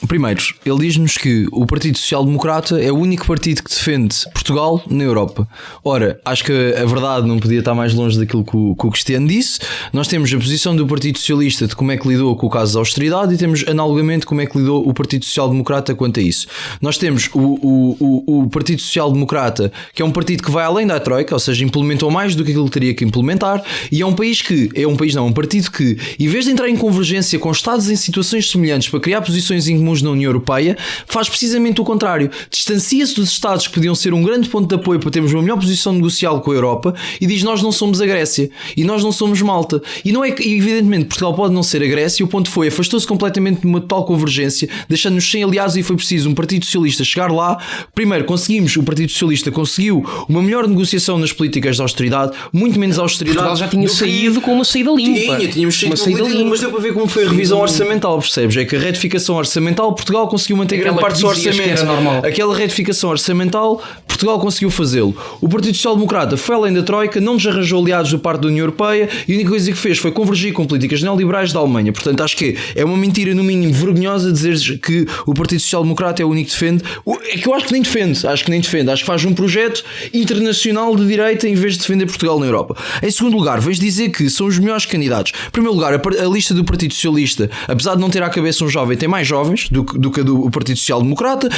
Primeiro, ele diz-nos que o Partido Social Democrata é o único partido que defende Portugal na Europa. Ora, acho que a verdade não podia estar mais longe daquilo que o Cristiano disse. Nós temos a posição do Partido Socialista de como é que lidou com o caso da austeridade e temos analogamente como é que lidou o Partido Social Democrata quanto a isso. Nós temos o Partido Social Democrata, que é um partido que vai além da Troika, ou seja, implementou mais do que aquilo que teria que implementar, e é um partido que, em vez de entrar em convergência com Estados em situações semelhantes para criar posições incomuns na União Europeia, faz precisamente o contrário. Distancia-se dos Estados que podiam ser um grande ponto de apoio para termos uma melhor posição negocial com a Europa e diz: nós não somos a Grécia e nós não somos Malta. E não é que, evidentemente, Portugal pode não ser a Grécia, e o ponto foi, afastou-se completamente de uma total convergência, deixando-nos sem aliados, e foi preciso um Partido Socialista chegar lá. Primeiro, o Partido Socialista conseguiu uma melhor negociação nas políticas de austeridade, muito menos austeridade. Portugal já tinha saído com uma saída limpa. Tínhamos saído limpa, mas deu para ver como foi a revisão orçamental, percebes? É que a retificação orçamental, Portugal conseguiu manter grande parte do seu orçamento. Aquela retificação orçamental, Portugal conseguiu fazê-lo. O Partido Social Democrata foi além da Troika, não desarranjou aliados da parte da União Europeia, e a única coisa que fez foi convergir com políticas neoliberais da Alemanha. Portanto, acho que é uma mentira, no mínimo, vergonhosa dizer que o Partido Social Democrata é o único que defende. É que eu acho que nem defende. Acho que faz um projeto internacional de direita em vez de defender Portugal na Europa. Em segundo lugar, vais dizer que são os melhores candidatos. Em primeiro lugar, a lista do Partido Socialista, apesar de não ter à cabeça um jovem, tem mais jovens do que a do Partido Social Democrata.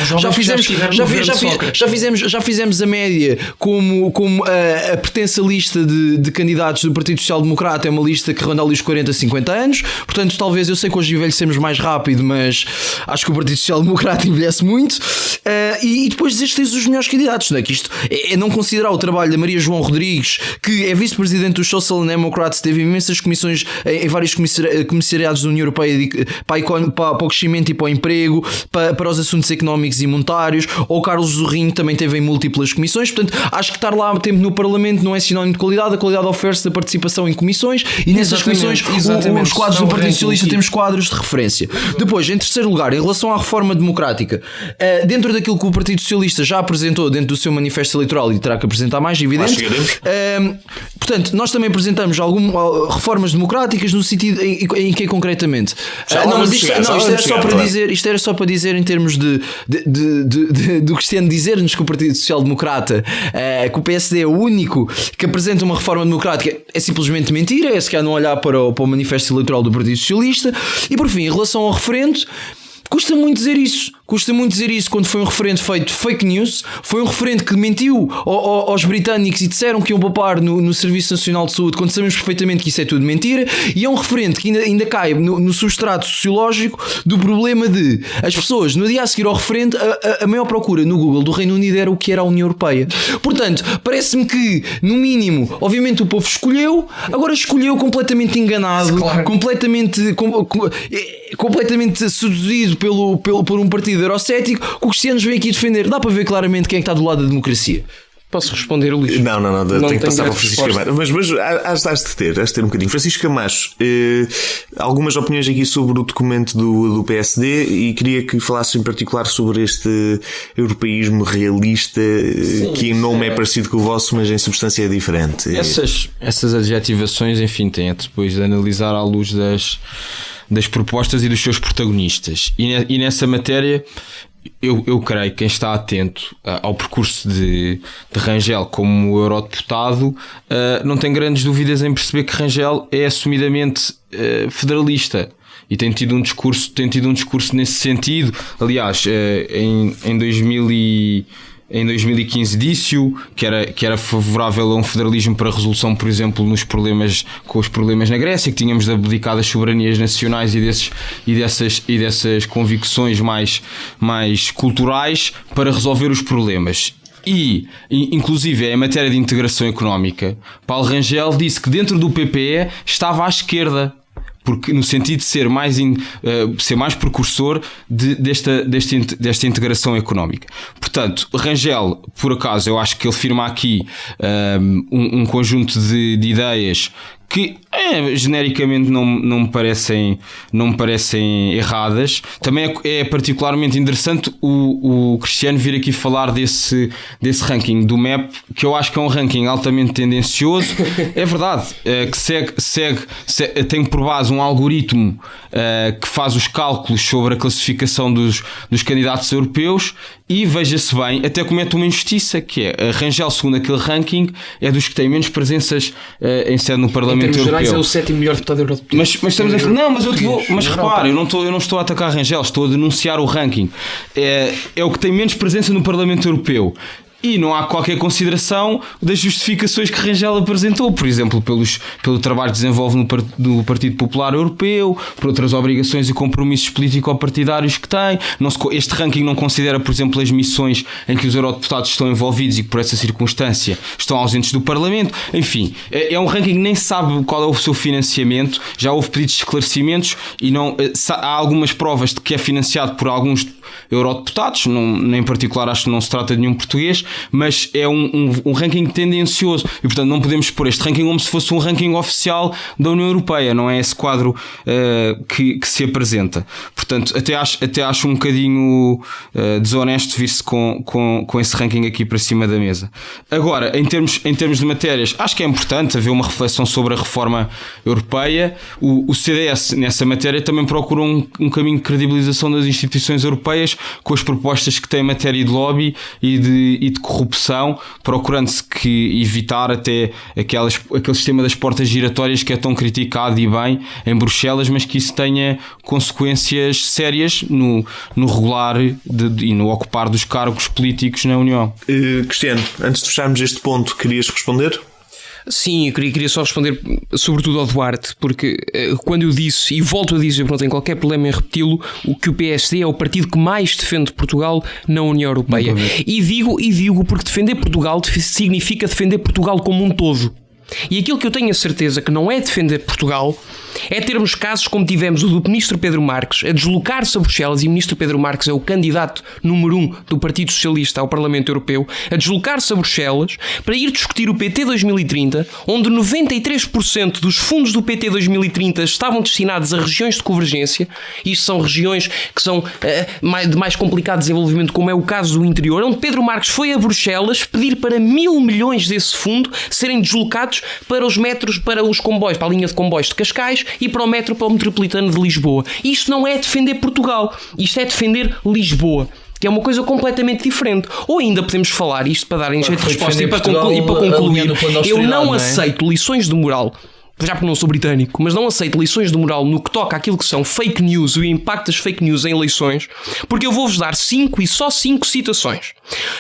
Já fizemos a média como a pertença lista de candidatos do Partido Social Democrata é uma lista que ronda ali os 40, 50 anos. Portanto, talvez, eu sei que hoje envelhecemos mais rápido, mas acho que o Partido Social Democrata envelhece muito. E depois dizes que tens os melhores candidatos, não é? Que isto é não considerar o trabalho da Maria João Rodrigues, que é vice-presidente dos Social Democrats, teve imensas comissões em vários comissariados da União Europeia para o crescimento e para o emprego, para os assuntos económicos e monetários, ou Carlos Zorrinho também teve em múltiplas comissões. Portanto, acho que estar lá tempo no Parlamento não é sinónimo de qualidade. A qualidade oferece a participação em comissões, e nessas comissões os quadros do Partido Socialista temos quadros de referência. Depois, em terceiro lugar, em relação à reforma democrática, dentro daquilo que o Partido Socialista já apresentou dentro do seu manifesto eleitoral, e terá que apresentar mais, evidente. Portanto, nós também apresentamos algumas reformas democráticas no sentido em que concretamente. Isto era só para dizer em termos do Cristiano dizer-nos que o Partido Social Democrata, que o PSD é o único que apresenta uma reforma democrática, é simplesmente mentira. É se calhar não olhar para o manifesto eleitoral do Partido Socialista. E por fim, em relação ao referendo, custa muito dizer isso quando foi um referendo feito fake news, foi um referendo que mentiu aos britânicos e disseram que iam poupar no Serviço Nacional de Saúde, quando sabemos perfeitamente que isso é tudo mentira, e é um referendo que ainda cai no substrato sociológico do problema de as pessoas, no dia a seguir ao referendo, a maior procura no Google do Reino Unido era o que era a União Europeia. Portanto, parece-me que, no mínimo, obviamente o povo escolheu, agora escolheu completamente enganado, claro, completamente seduzido por um partido eurocético, que o Cristiano vem aqui defender. Dá para ver claramente quem é que está do lado da democracia. Posso responder, Luís? Não, tenho que passar para o Francisco Camacho. Mas has de ter um bocadinho. Francisco Camacho, algumas opiniões aqui sobre o documento do PSD, e queria que falasses em particular sobre este europeísmo realista, que em nome é parecido com o vosso, mas em substância é diferente. Essas adjetivações, enfim, têm depois de analisar à luz das propostas e dos seus protagonistas. E nessa matéria, eu creio que quem está atento ao percurso de Rangel como eurodeputado não tem grandes dúvidas em perceber que Rangel é assumidamente federalista. E tem tido um discurso nesse sentido. Aliás, em 2015 disse-o que era favorável a um federalismo para resolução, por exemplo, com os problemas na Grécia, que tínhamos de abdicar das soberanias nacionais e dessas convicções mais culturais para resolver os problemas. E, inclusive, em matéria de integração económica, Paulo Rangel disse que dentro do PPE estava à esquerda, porque no sentido de ser mais precursor desta integração económica. Portanto, Rangel, por acaso, eu acho que ele firma aqui um conjunto de ideias que genericamente não me parecem erradas. Também é particularmente interessante o Cristiano vir aqui falar desse ranking do MEP, que eu acho que é um ranking altamente tendencioso. É verdade, que tem por base um algoritmo que faz os cálculos sobre a classificação dos candidatos europeus, e veja-se bem, até comete uma injustiça, que é a Rangel, segundo aquele ranking, é dos que têm menos presenças em sede no Parlamento Europeu. Gerais, é o 7º melhor deputado europeu. Mas estamos a... Não, mas repare, eu não estou a atacar a Rangel, estou a denunciar o ranking. É o que tem menos presença no Parlamento Europeu. E não há qualquer consideração das justificações que Rangel apresentou, por exemplo, pelo trabalho que desenvolve no Partido Popular Europeu, por outras obrigações e compromissos político-partidários que tem. Este ranking não considera, por exemplo, as missões em que os eurodeputados estão envolvidos e que, por essa circunstância, estão ausentes do Parlamento. Enfim, é um ranking que nem sabe qual é o seu financiamento. Já houve pedidos de esclarecimentos e há algumas provas de que é financiado por alguns eurodeputados, em particular acho que não se trata de nenhum português, mas é um ranking tendencioso e, portanto, não podemos pôr este ranking como se fosse um ranking oficial da União Europeia. Não é esse quadro que se apresenta. Portanto, até acho um bocadinho desonesto vir-se com esse ranking aqui para cima da mesa. Agora, em termos de matérias, acho que é importante haver uma reflexão sobre a reforma europeia. O CDS, nessa matéria, também procura um caminho de credibilização das instituições europeias com as propostas que tem em matéria de lobby e de corrupção, procurando-se evitar até aquele sistema das portas giratórias que é tão criticado e bem em Bruxelas, mas que isso tenha consequências sérias no regular e no ocupar dos cargos políticos na União. Cristiano, antes de fecharmos este ponto, querias responder? Sim, eu queria só responder sobretudo ao Duarte, porque quando eu disse, e volto a dizer, não tenho qualquer problema em repeti-lo, que o PSD é o partido que mais defende Portugal na União Europeia. E digo porque defender Portugal significa defender Portugal como um todo. E aquilo que eu tenho a certeza que não é defender Portugal é termos casos como tivemos o do ministro Pedro Marques a deslocar-se a Bruxelas, e o ministro Pedro Marques é o candidato número 1 do Partido Socialista ao Parlamento Europeu, a deslocar-se a Bruxelas para ir discutir o PT 2030, onde 93% dos fundos do PT 2030 estavam destinados a regiões de convergência. Isto são regiões que são de mais complicado desenvolvimento, como é o caso do interior, onde Pedro Marques foi a Bruxelas pedir para 1.000 milhões desse fundo serem deslocados para os metros, para os comboios, para a linha de comboios de Cascais e para o metropolitano de Lisboa. Isto não é defender Portugal, isto é defender Lisboa, que é uma coisa completamente diferente. Ou ainda podemos falar, isto para darem jeito de resposta e para concluir, eu não aceito lições de moral, já porque não sou britânico, mas não aceito lições de moral no que toca àquilo que são fake news e o impacto das fake news em eleições, porque eu vou-vos dar 5 citações.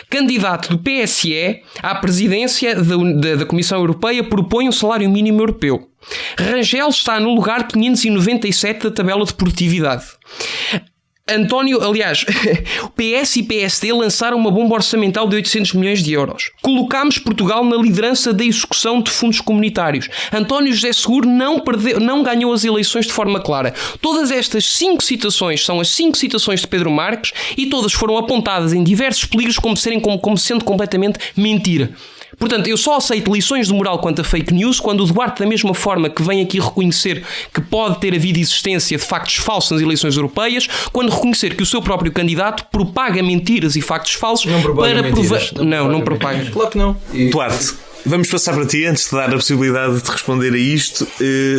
Candidato do PSE à presidência da Comissão Europeia propõe um salário mínimo europeu. Rangel está no lugar 597 da tabela de produtividade. O PS e PSD lançaram uma bomba orçamental de 800 milhões de euros. Colocámos Portugal na liderança da execução de fundos comunitários. António José Seguro não ganhou as eleições de forma clara. Todas estas 5 citações são as 5 citações de Pedro Marques e todas foram apontadas em diversos peligros como sendo completamente mentira. Portanto, eu só aceito lições de moral quanto a fake news quando o Duarte, da mesma forma que vem aqui reconhecer que pode ter havido existência de factos falsos nas eleições europeias, quando reconhecer que o seu próprio candidato propaga mentiras e factos falsos para provar... Não propaga. Claro que não. Duarte, vamos passar para ti, antes de dar a possibilidade de responder a isto.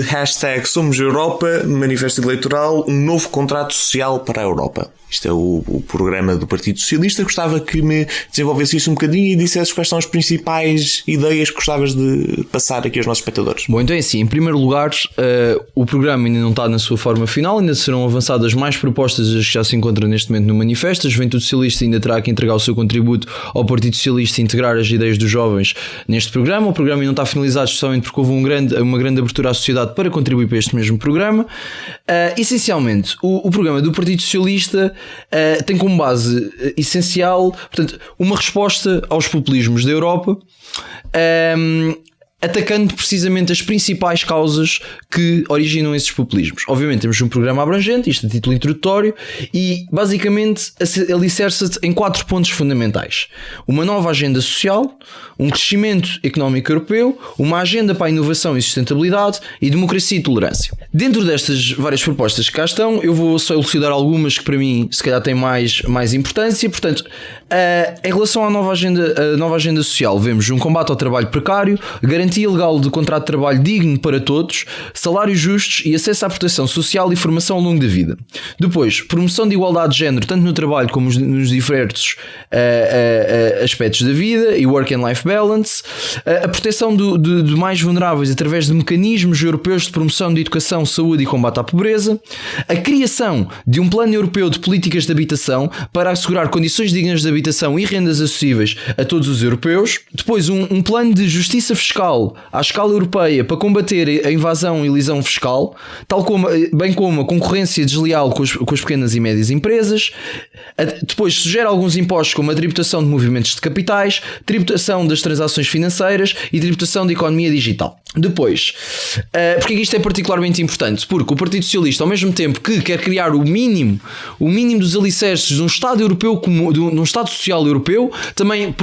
Hashtag Somos Europa, manifesto eleitoral, um novo contrato social para a Europa. Isto é o programa do Partido Socialista. Gostava que me desenvolvesse isso um bocadinho e dissesses quais são as principais ideias que gostavas de passar aqui aos nossos espectadores. Bom, então é assim, em primeiro lugar, o programa ainda não está na sua forma final, ainda serão avançadas mais propostas das que já se encontram neste momento no manifesto. A Juventude Socialista ainda terá que entregar o seu contributo ao Partido Socialista e integrar as ideias dos jovens neste programa. O programa ainda não está finalizado, especialmente porque houve uma grande abertura à sociedade para contribuir para este mesmo programa. Essencialmente, o programa do Partido Socialista tem como base essencial, portanto, uma resposta aos populismos da Europa, atacando precisamente as principais causas que originam esses populismos. Obviamente temos um programa abrangente, isto a título introdutório, e basicamente alicerça-se em 4 pontos fundamentais: uma nova agenda social, um crescimento económico europeu, uma agenda para a inovação e sustentabilidade e democracia e tolerância. Dentro destas várias propostas que cá estão, eu vou só elucidar algumas que para mim se calhar têm mais importância. Portanto, em relação à nova agenda social, vemos um combate ao trabalho precário, garantia legal de contrato de trabalho digno para todos, salários justos e acesso à proteção social e formação ao longo da vida. Depois, promoção de igualdade de género tanto no trabalho como nos diversos aspectos da vida e work and life balance, a proteção de mais vulneráveis através de mecanismos europeus de promoção de educação, saúde e combate à pobreza, a criação de um plano europeu de políticas de habitação para assegurar condições dignas de habitação e rendas acessíveis a todos os europeus. Depois, um plano de justiça fiscal à escala europeia para combater a invasão e elisão fiscal, bem como a concorrência desleal com as pequenas e médias empresas. Depois sugere alguns impostos como a tributação de movimentos de capitais, tributação das transações financeiras e tributação da economia digital. Depois, porque isto é particularmente importante? Porque o Partido Socialista, ao mesmo tempo que quer criar o mínimo dos alicerces de um Estado europeu, de um Estado social europeu, também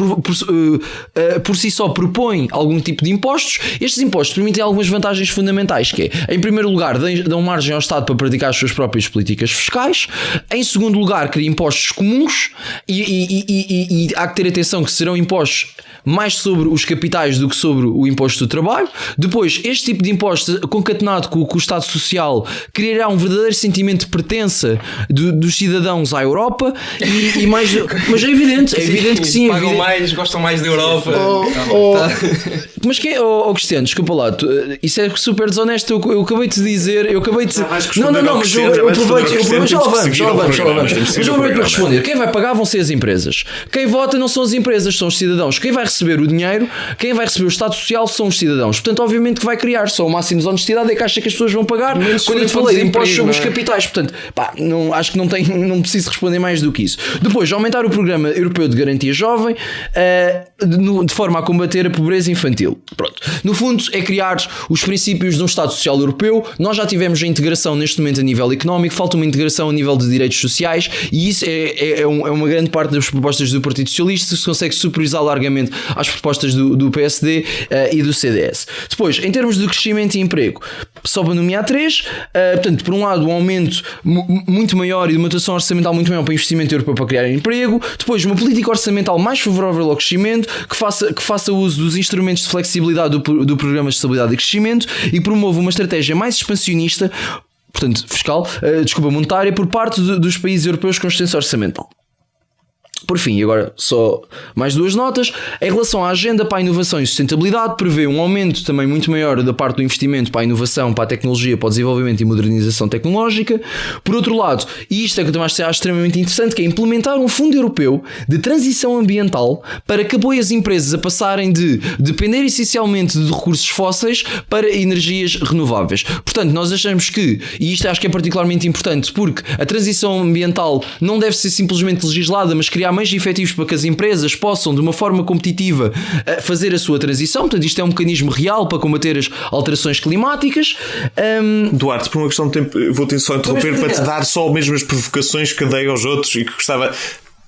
por si só propõe algum tipo de impostos. Estes impostos permitem algumas vantagens fundamentais, que é, em primeiro lugar, dão margem ao Estado para praticar as suas próprias políticas fiscais. Em segundo lugar, cria impostos comuns e há que ter atenção que serão impostos mais sobre os capitais do que sobre o imposto do trabalho. Depois, este tipo de imposto concatenado com o Estado Social criará um verdadeiro sentimento de pertença dos cidadãos à Europa e mais... Mas é evidente que sim. Pagam mais, gostam mais da Europa. Mas que Cristiano, desculpa lá, isso é super desonesto. Eu acabei de dizer. Não, mas eu aproveito. Já lá vamos. Mas eu aproveito para responder. Quem vai pagar vão ser as empresas. Quem vota não são as empresas, são os cidadãos. Quem vai receber o dinheiro, quem vai receber o Estado Social são os cidadãos. Portanto, obviamente que vai criar só o máximo de honestidade é que acha que as pessoas vão pagar quando eu te falei de impostos sobre os capitais. Portanto, acho que não preciso responder mais do que isso. Depois, aumentar o Programa Europeu de Garantia Jovem de forma a combater a pobreza infantil. Pronto. No fundo, é criar os princípios de um Estado Social Europeu. Nós já tivemos a integração neste momento a nível económico, falta uma integração a nível de direitos sociais e isso é uma grande parte das propostas do Partido Socialista que se consegue superiorizar largamente às propostas do PSD e do CDS. Depois, em termos de crescimento e emprego, só para nomear 3, portanto, por um lado, um aumento muito maior e de uma dotação orçamental muito maior para investimento europeu para criar emprego. Depois, uma política orçamental mais favorável ao crescimento, que faça uso dos instrumentos de flexibilidade do Programa de Estabilidade e Crescimento e promova uma estratégia mais expansionista, portanto, monetária, por parte dos países europeus com extensão orçamental. Por fim, agora só mais 2 notas. Em relação à agenda para a inovação e sustentabilidade, prevê um aumento também muito maior da parte do investimento para a inovação, para a tecnologia, para o desenvolvimento e modernização tecnológica. Por outro lado, e isto é que eu também acho extremamente interessante, que é implementar um fundo europeu de transição ambiental para que apoie as empresas a passarem de depender essencialmente de recursos fósseis para energias renováveis. Portanto, nós achamos que, e isto acho que é particularmente importante, porque a transição ambiental não deve ser simplesmente legislada, mas criar meios efetivos para que as empresas possam, de uma forma competitiva, fazer a sua transição. Portanto, isto é um mecanismo real para combater as alterações climáticas. Duarte, por uma questão de tempo, vou-te só interromper para te dar só mesmo as provocações que dei aos outros e que gostava...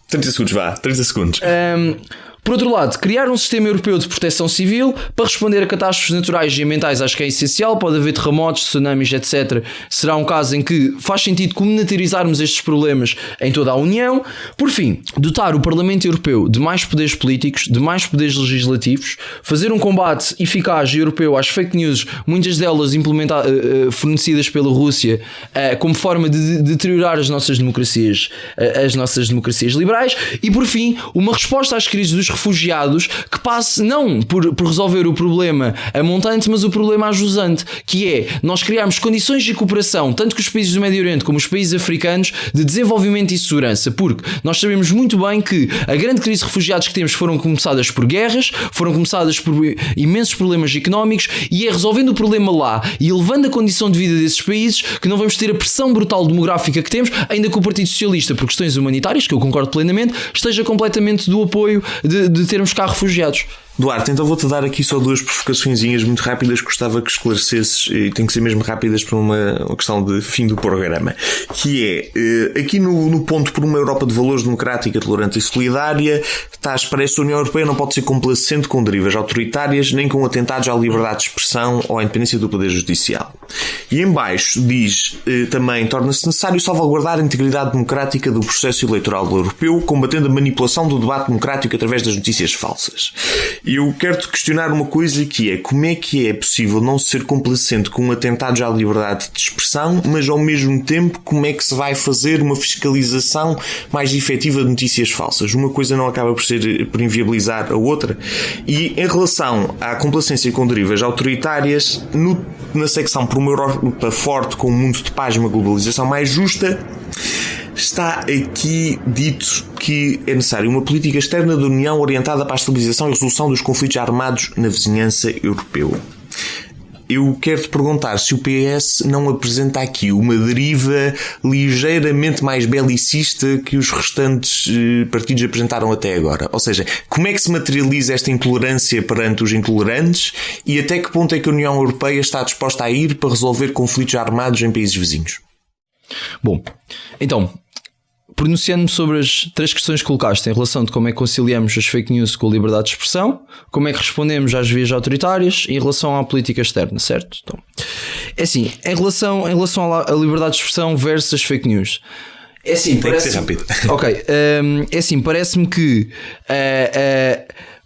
30 segundos, vá, 30 segundos. Por outro lado, criar um sistema europeu de proteção civil para responder a catástrofes naturais e ambientais acho que é essencial. Pode haver terremotos, tsunamis, etc. Será um caso em que faz sentido comunitarizarmos estes problemas em toda a União. Por fim, dotar o Parlamento Europeu de mais poderes políticos, de mais poderes legislativos, fazer um combate eficaz e europeu às fake news, muitas delas fornecidas pela Rússia, como forma de deteriorar as nossas democracias liberais. E por fim, uma resposta às crises dos refugiados que passe não por resolver o problema a montante, mas o problema a jusante, que é nós criarmos condições de cooperação, tanto com os países do Médio Oriente como os países africanos, de desenvolvimento e segurança, porque nós sabemos muito bem que a grande crise de refugiados que temos foram começadas por guerras, foram começadas por imensos problemas económicos, e é resolvendo o problema lá e elevando a condição de vida desses países que não vamos ter a pressão brutal demográfica que temos, ainda que o Partido Socialista, por questões humanitárias, que eu concordo plenamente, esteja completamente do apoio de termos cá refugiados. Duarte, então vou-te dar aqui só duas provocaçõezinhas muito rápidas que gostava que esclarecesses, e tem que ser mesmo rápidas para uma questão de fim do programa, que é, aqui no ponto por uma Europa de valores democrática, tolerante e solidária, parece que a União Europeia não pode ser complacente com derivas autoritárias, nem com atentados à liberdade de expressão ou à independência do Poder Judicial. E em baixo diz, também, torna-se necessário salvaguardar a integridade democrática do processo eleitoral europeu, combatendo a manipulação do debate democrático através das notícias falsas. Eu quero-te questionar uma coisa que é, como é que é possível não ser complacente com atentados à liberdade de expressão, mas ao mesmo tempo como é que se vai fazer uma fiscalização mais efetiva de notícias falsas? Uma coisa não acaba por inviabilizar a outra. E em relação à complacência com derivas autoritárias, na secção por uma Europa forte com um mundo de paz e uma globalização mais justa, está aqui dito que é necessário uma política externa da União orientada para a estabilização e resolução dos conflitos armados na vizinhança europeu. Eu quero te perguntar se o PS não apresenta aqui uma deriva ligeiramente mais belicista que os restantes partidos apresentaram até agora. Ou seja, como é que se materializa esta intolerância perante os intolerantes e até que ponto é que a União Europeia está disposta a ir para resolver conflitos armados em países vizinhos? Bom, então, pronunciando-me sobre as três questões que colocaste em relação de como é que conciliamos as fake news com a liberdade de expressão, como é que respondemos às vias autoritárias e em relação à política externa, certo? Então, é assim, em relação à liberdade de expressão versus as fake news. É assim, tem que ser rápido. Ok, é assim, parece-me que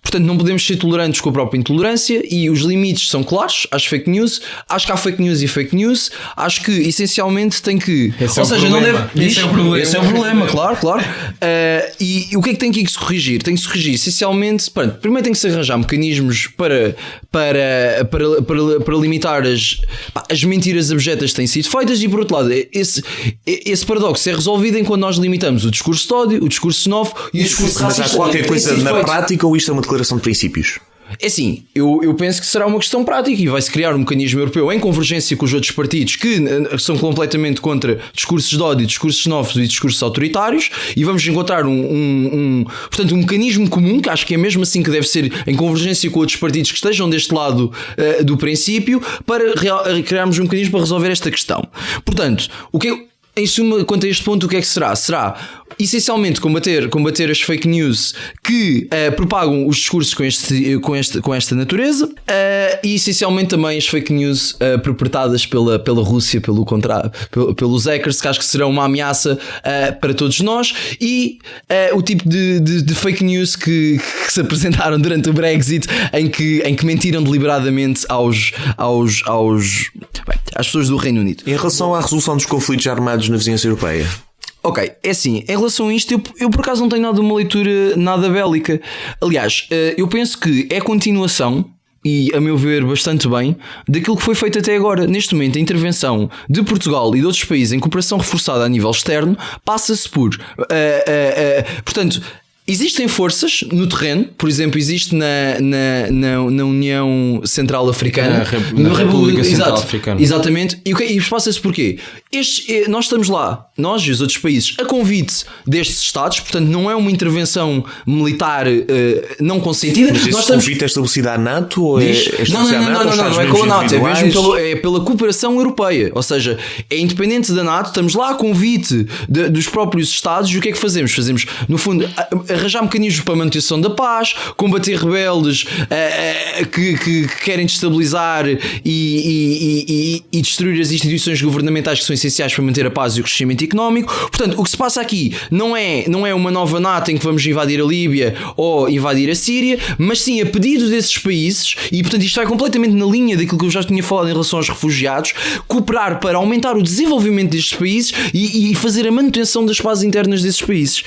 portanto, não podemos ser tolerantes com a própria intolerância e os limites são claros às fake news. Acho que há fake news e fake news. Acho que, essencialmente, tem que... Esse é o problema, claro. E o que é que tem que se corrigir? Tem que se corrigir, essencialmente... Primeiro tem que se arranjar mecanismos para limitar as mentiras abjetas que têm sido feitas e, por outro lado, esse paradoxo é resolvido enquanto nós limitamos o discurso de ódio, o discurso xenófobo e o discurso racista. Mas há qualquer coisa na prática ou isto é uma declaração de princípios? É assim, eu penso que será uma questão prática e vai-se criar um mecanismo europeu em convergência com os outros partidos que são completamente contra discursos de ódio, discursos xenófobos e discursos autoritários e vamos encontrar portanto, um mecanismo comum, que acho que é mesmo assim que deve ser em convergência com outros partidos que estejam deste lado do princípio, para criarmos um mecanismo para resolver esta questão. Portanto, em suma, quanto a este ponto, o que é que será? Será essencialmente combater as fake news que propagam os discursos com esta natureza e essencialmente também as fake news perpetradas pela Rússia, pelos hackers, que acho que serão uma ameaça para todos nós, e o tipo de fake news que se apresentaram durante o Brexit em que mentiram deliberadamente às pessoas do Reino Unido. Em relação à resolução dos conflitos armados na vizinhança europeia? Ok, é assim, em relação a isto, eu por acaso não tenho nada de uma leitura nada bélica. Aliás, eu penso que é continuação, e a meu ver bastante bem, daquilo que foi feito até agora. Neste momento, a intervenção de Portugal e de outros países em cooperação reforçada a nível externo passa-se por... portanto... Existem forças no terreno, por exemplo, existe na União Central Africana, na República Central Africana. Exatamente. E passa-se porquê? Nós estamos lá, nós e os outros países, a convite destes Estados, portanto, não é uma intervenção militar não consentida. Mas esse convite é estabelecido à NATO? Ou não é com a NATO, é mesmo pela cooperação europeia. Ou seja, é independente da NATO, estamos lá a convite dos próprios Estados e o que é que fazemos? Fazemos, no fundo, arranjar mecanismos para a manutenção da paz, combater rebeldes que querem destabilizar e destruir as instituições governamentais que são essenciais para manter a paz e o crescimento económico. Portanto, o que se passa aqui não é uma nova NATO em que vamos invadir a Líbia ou invadir a Síria, mas sim a pedido desses países, e portanto isto vai completamente na linha daquilo que eu já tinha falado em relação aos refugiados, cooperar para aumentar o desenvolvimento destes países e fazer a manutenção das pazes internas desses países.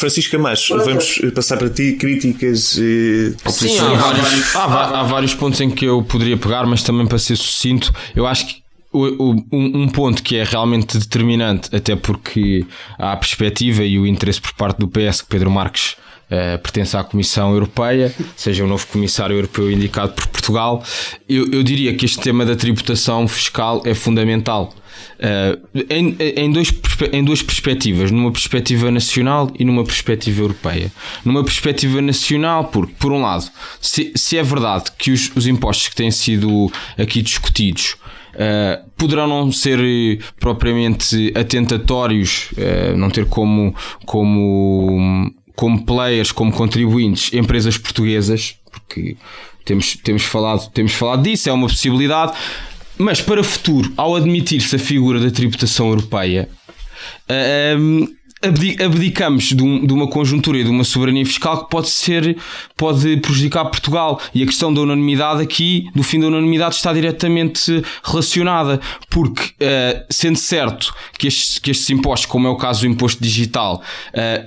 Francisco Camacho, vamos passar para ti críticas oposições. Sim, há vários pontos em que eu poderia pegar, mas também para ser sucinto, eu acho que um ponto que é realmente determinante, até porque há a perspectiva e o interesse por parte do PS que Pedro Marques pertence à Comissão Europeia, seja o novo comissário europeu indicado por Portugal. Eu diria que este tema da tributação fiscal é fundamental. em duas perspectivas, numa perspectiva nacional e numa perspectiva europeia. Numa perspectiva nacional, porque, por um lado, se é verdade que os impostos que têm sido aqui discutidos poderão não ser propriamente atentatórios, não ter como players, como contribuintes, empresas portuguesas, porque temos falado disso, é uma possibilidade, mas para o futuro, ao admitir-se a figura da tributação europeia, abdicamos de uma conjuntura e de uma soberania fiscal que pode prejudicar Portugal, e a questão da unanimidade aqui, do fim da unanimidade, está diretamente relacionada, porque sendo certo que estes impostos, como é o caso do imposto digital,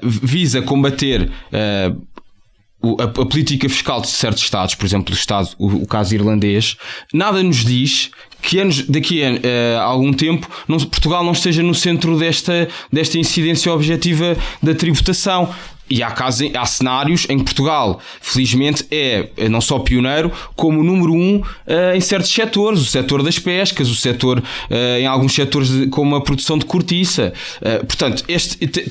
visa combater a política fiscal de certos Estados, por exemplo, o caso irlandês, nada nos diz que daqui a algum tempo Portugal não esteja no centro desta incidência objetiva da tributação. E há cenários em que Portugal, felizmente, é não só pioneiro, como número 1 em certos setores, o setor das pescas, o setor, em alguns setores como a produção de cortiça. Portanto,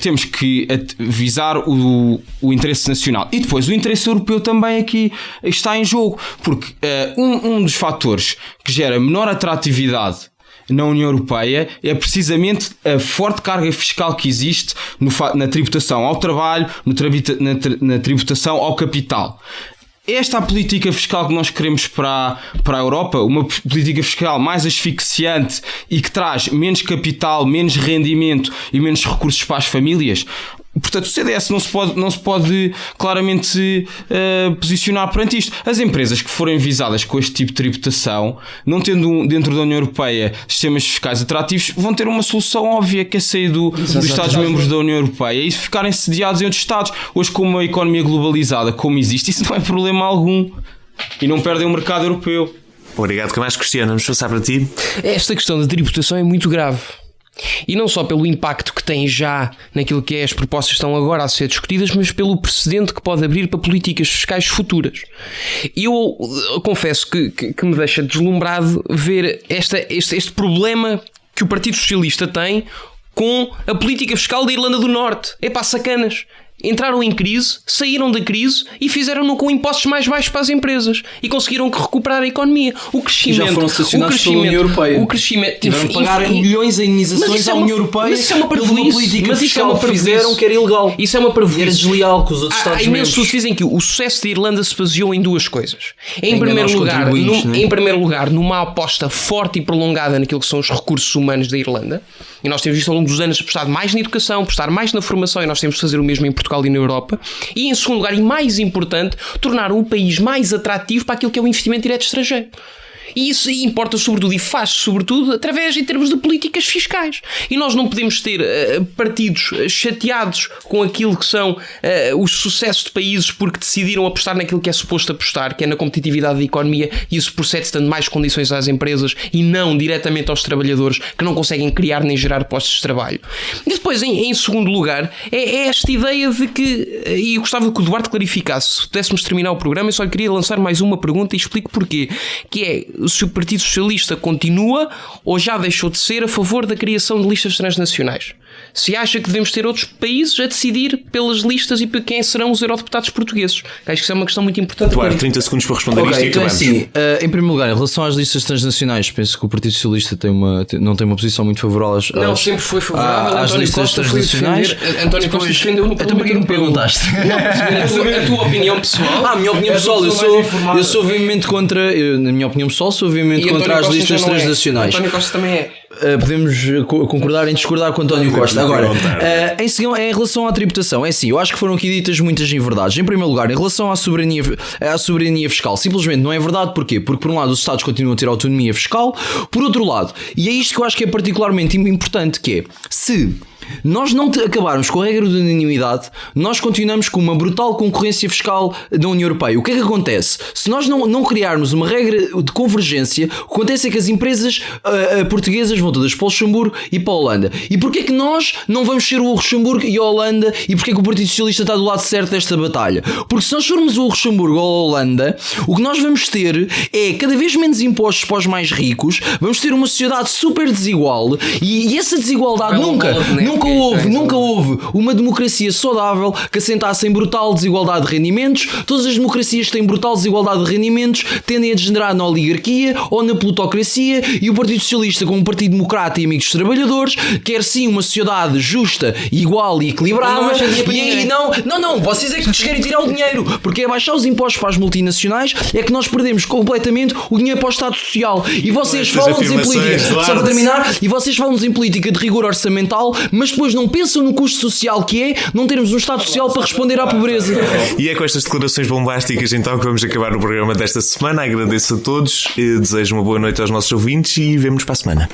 temos que visar o interesse nacional. E depois o interesse europeu também aqui está em jogo, porque um dos fatores que gera menor atratividade na União Europeia é precisamente a forte carga fiscal que existe na tributação ao trabalho, na tributação ao capital. Esta é a política fiscal que nós queremos para a Europa, uma política fiscal mais asfixiante e que traz menos capital, menos rendimento e menos recursos para as famílias. Portanto, o CDS não se pode claramente posicionar perante isto. As empresas que forem visadas com este tipo de tributação, não tendo dentro da União Europeia sistemas fiscais atrativos, vão ter uma solução óbvia, que é sair dos Estados-membros da União Europeia e ficarem sediados em outros Estados. Hoje, com uma economia globalizada como existe, isso não é problema algum. E não perdem o mercado europeu. Obrigado, que mais, Cristiano? Vamos passar para ti. Esta questão da tributação é muito grave. E não só pelo impacto que tem já naquilo que é as propostas que estão agora a ser discutidas, mas pelo precedente que pode abrir para políticas fiscais futuras. E eu confesso que me deixa deslumbrado ver este problema que o Partido Socialista tem com a política fiscal da Irlanda do Norte. É pá, sacanas. Entraram em crise, saíram da crise e fizeram-no com impostos mais baixos para as empresas e conseguiram recuperar a economia. O crescimento, e já foram sancionados pela União Europeia. Tiveram que pagar milhões em indenizações à União Europeia. Mas isso é uma parvoíce. Mas isso é uma parvoíce. Fizeram que era ilegal. Isso é uma parvoíce. Era desleal com os outros Estados-membros. Há imensos que dizem que o sucesso da Irlanda se baseou em duas coisas. Em primeiro lugar, numa aposta forte e prolongada naquilo que são os recursos humanos da Irlanda. E nós temos visto ao longo dos anos apostar mais na educação, apostar mais na formação, e nós temos de fazer o mesmo em Portugal e na Europa. E em segundo lugar, e mais importante, tornar o país mais atrativo para aquilo que é o investimento direto estrangeiro. E isso importa sobretudo, e faz sobretudo através em termos de políticas fiscais. E nós não podemos ter partidos chateados com aquilo que são os sucessos de países porque decidiram apostar naquilo que é suposto apostar, que é na competitividade da economia, e isso procede-se dando mais condições às empresas e não diretamente aos trabalhadores que não conseguem criar nem gerar postos de trabalho. E depois, em segundo lugar, é esta ideia de que, e eu gostava que o Duarte clarificasse, se pudéssemos terminar o programa, eu só lhe queria lançar mais uma pergunta e explico porquê, que é se o Partido Socialista continua ou já deixou de ser a favor da criação de listas transnacionais. Se acha que devemos ter outros países a decidir pelas listas e por quem serão os eurodeputados portugueses. Acho que isso é uma questão muito importante. Duarte, 30 segundos para responder isto e então acabamos. Assim, em primeiro lugar, em relação às listas transnacionais, penso que o Partido Socialista não tem uma posição muito favorável sempre foi favorável às listas transnacionais. António Costa defendeu no Então, para que me perguntaste? A tua opinião pessoal. A minha opinião pessoal, eu sou veemente contra, na minha opinião pessoal, sou veemente contra as listas transnacionais. António Costa também é. Podemos concordar em discordar com António Costa. Agora, em relação à tributação, é assim, eu acho que foram aqui ditas muitas inverdades. Em primeiro lugar, em relação à soberania fiscal, simplesmente não é verdade. Porquê? Porque por um lado os Estados continuam a ter autonomia fiscal, por outro lado, e é isto que eu acho que é particularmente importante, que é, se nós não acabarmos com a regra de unanimidade, nós continuamos com uma brutal concorrência fiscal da União Europeia. O que é que acontece? Se nós não criarmos uma regra de convergência, o que acontece é que as empresas portuguesas vão todas para o Luxemburgo e para a Holanda. E porquê é que nós não vamos ser o Luxemburgo e a Holanda, e porquê é que o Partido Socialista está do lado certo desta batalha? Porque se nós formos o Luxemburgo ou a Holanda, o que nós vamos ter é cada vez menos impostos para os mais ricos, vamos ter uma sociedade super desigual, e essa desigualdade nunca houve uma democracia saudável que assentasse em brutal desigualdade de rendimentos. Todas as democracias que têm brutal desigualdade de rendimentos tendem a degenerar na oligarquia ou na plutocracia, e o Partido Socialista, como um partido democrata e amigo dos trabalhadores, quer sim uma sociedade justa, igual e equilibrada. E aí não, vocês é que querem tirar o dinheiro, porque é baixar os impostos para as multinacionais é que nós perdemos completamente o dinheiro para o Estado Social. E vocês falam-nos em política, só para terminar, e vocês falam-nos em política de rigor orçamental, mas depois não pensam no custo social que é não termos um Estado Social para responder à pobreza. E é com estas declarações bombásticas então que vamos acabar o programa desta semana. Agradeço a todos, desejo uma boa noite aos nossos ouvintes e vemo-nos para a semana.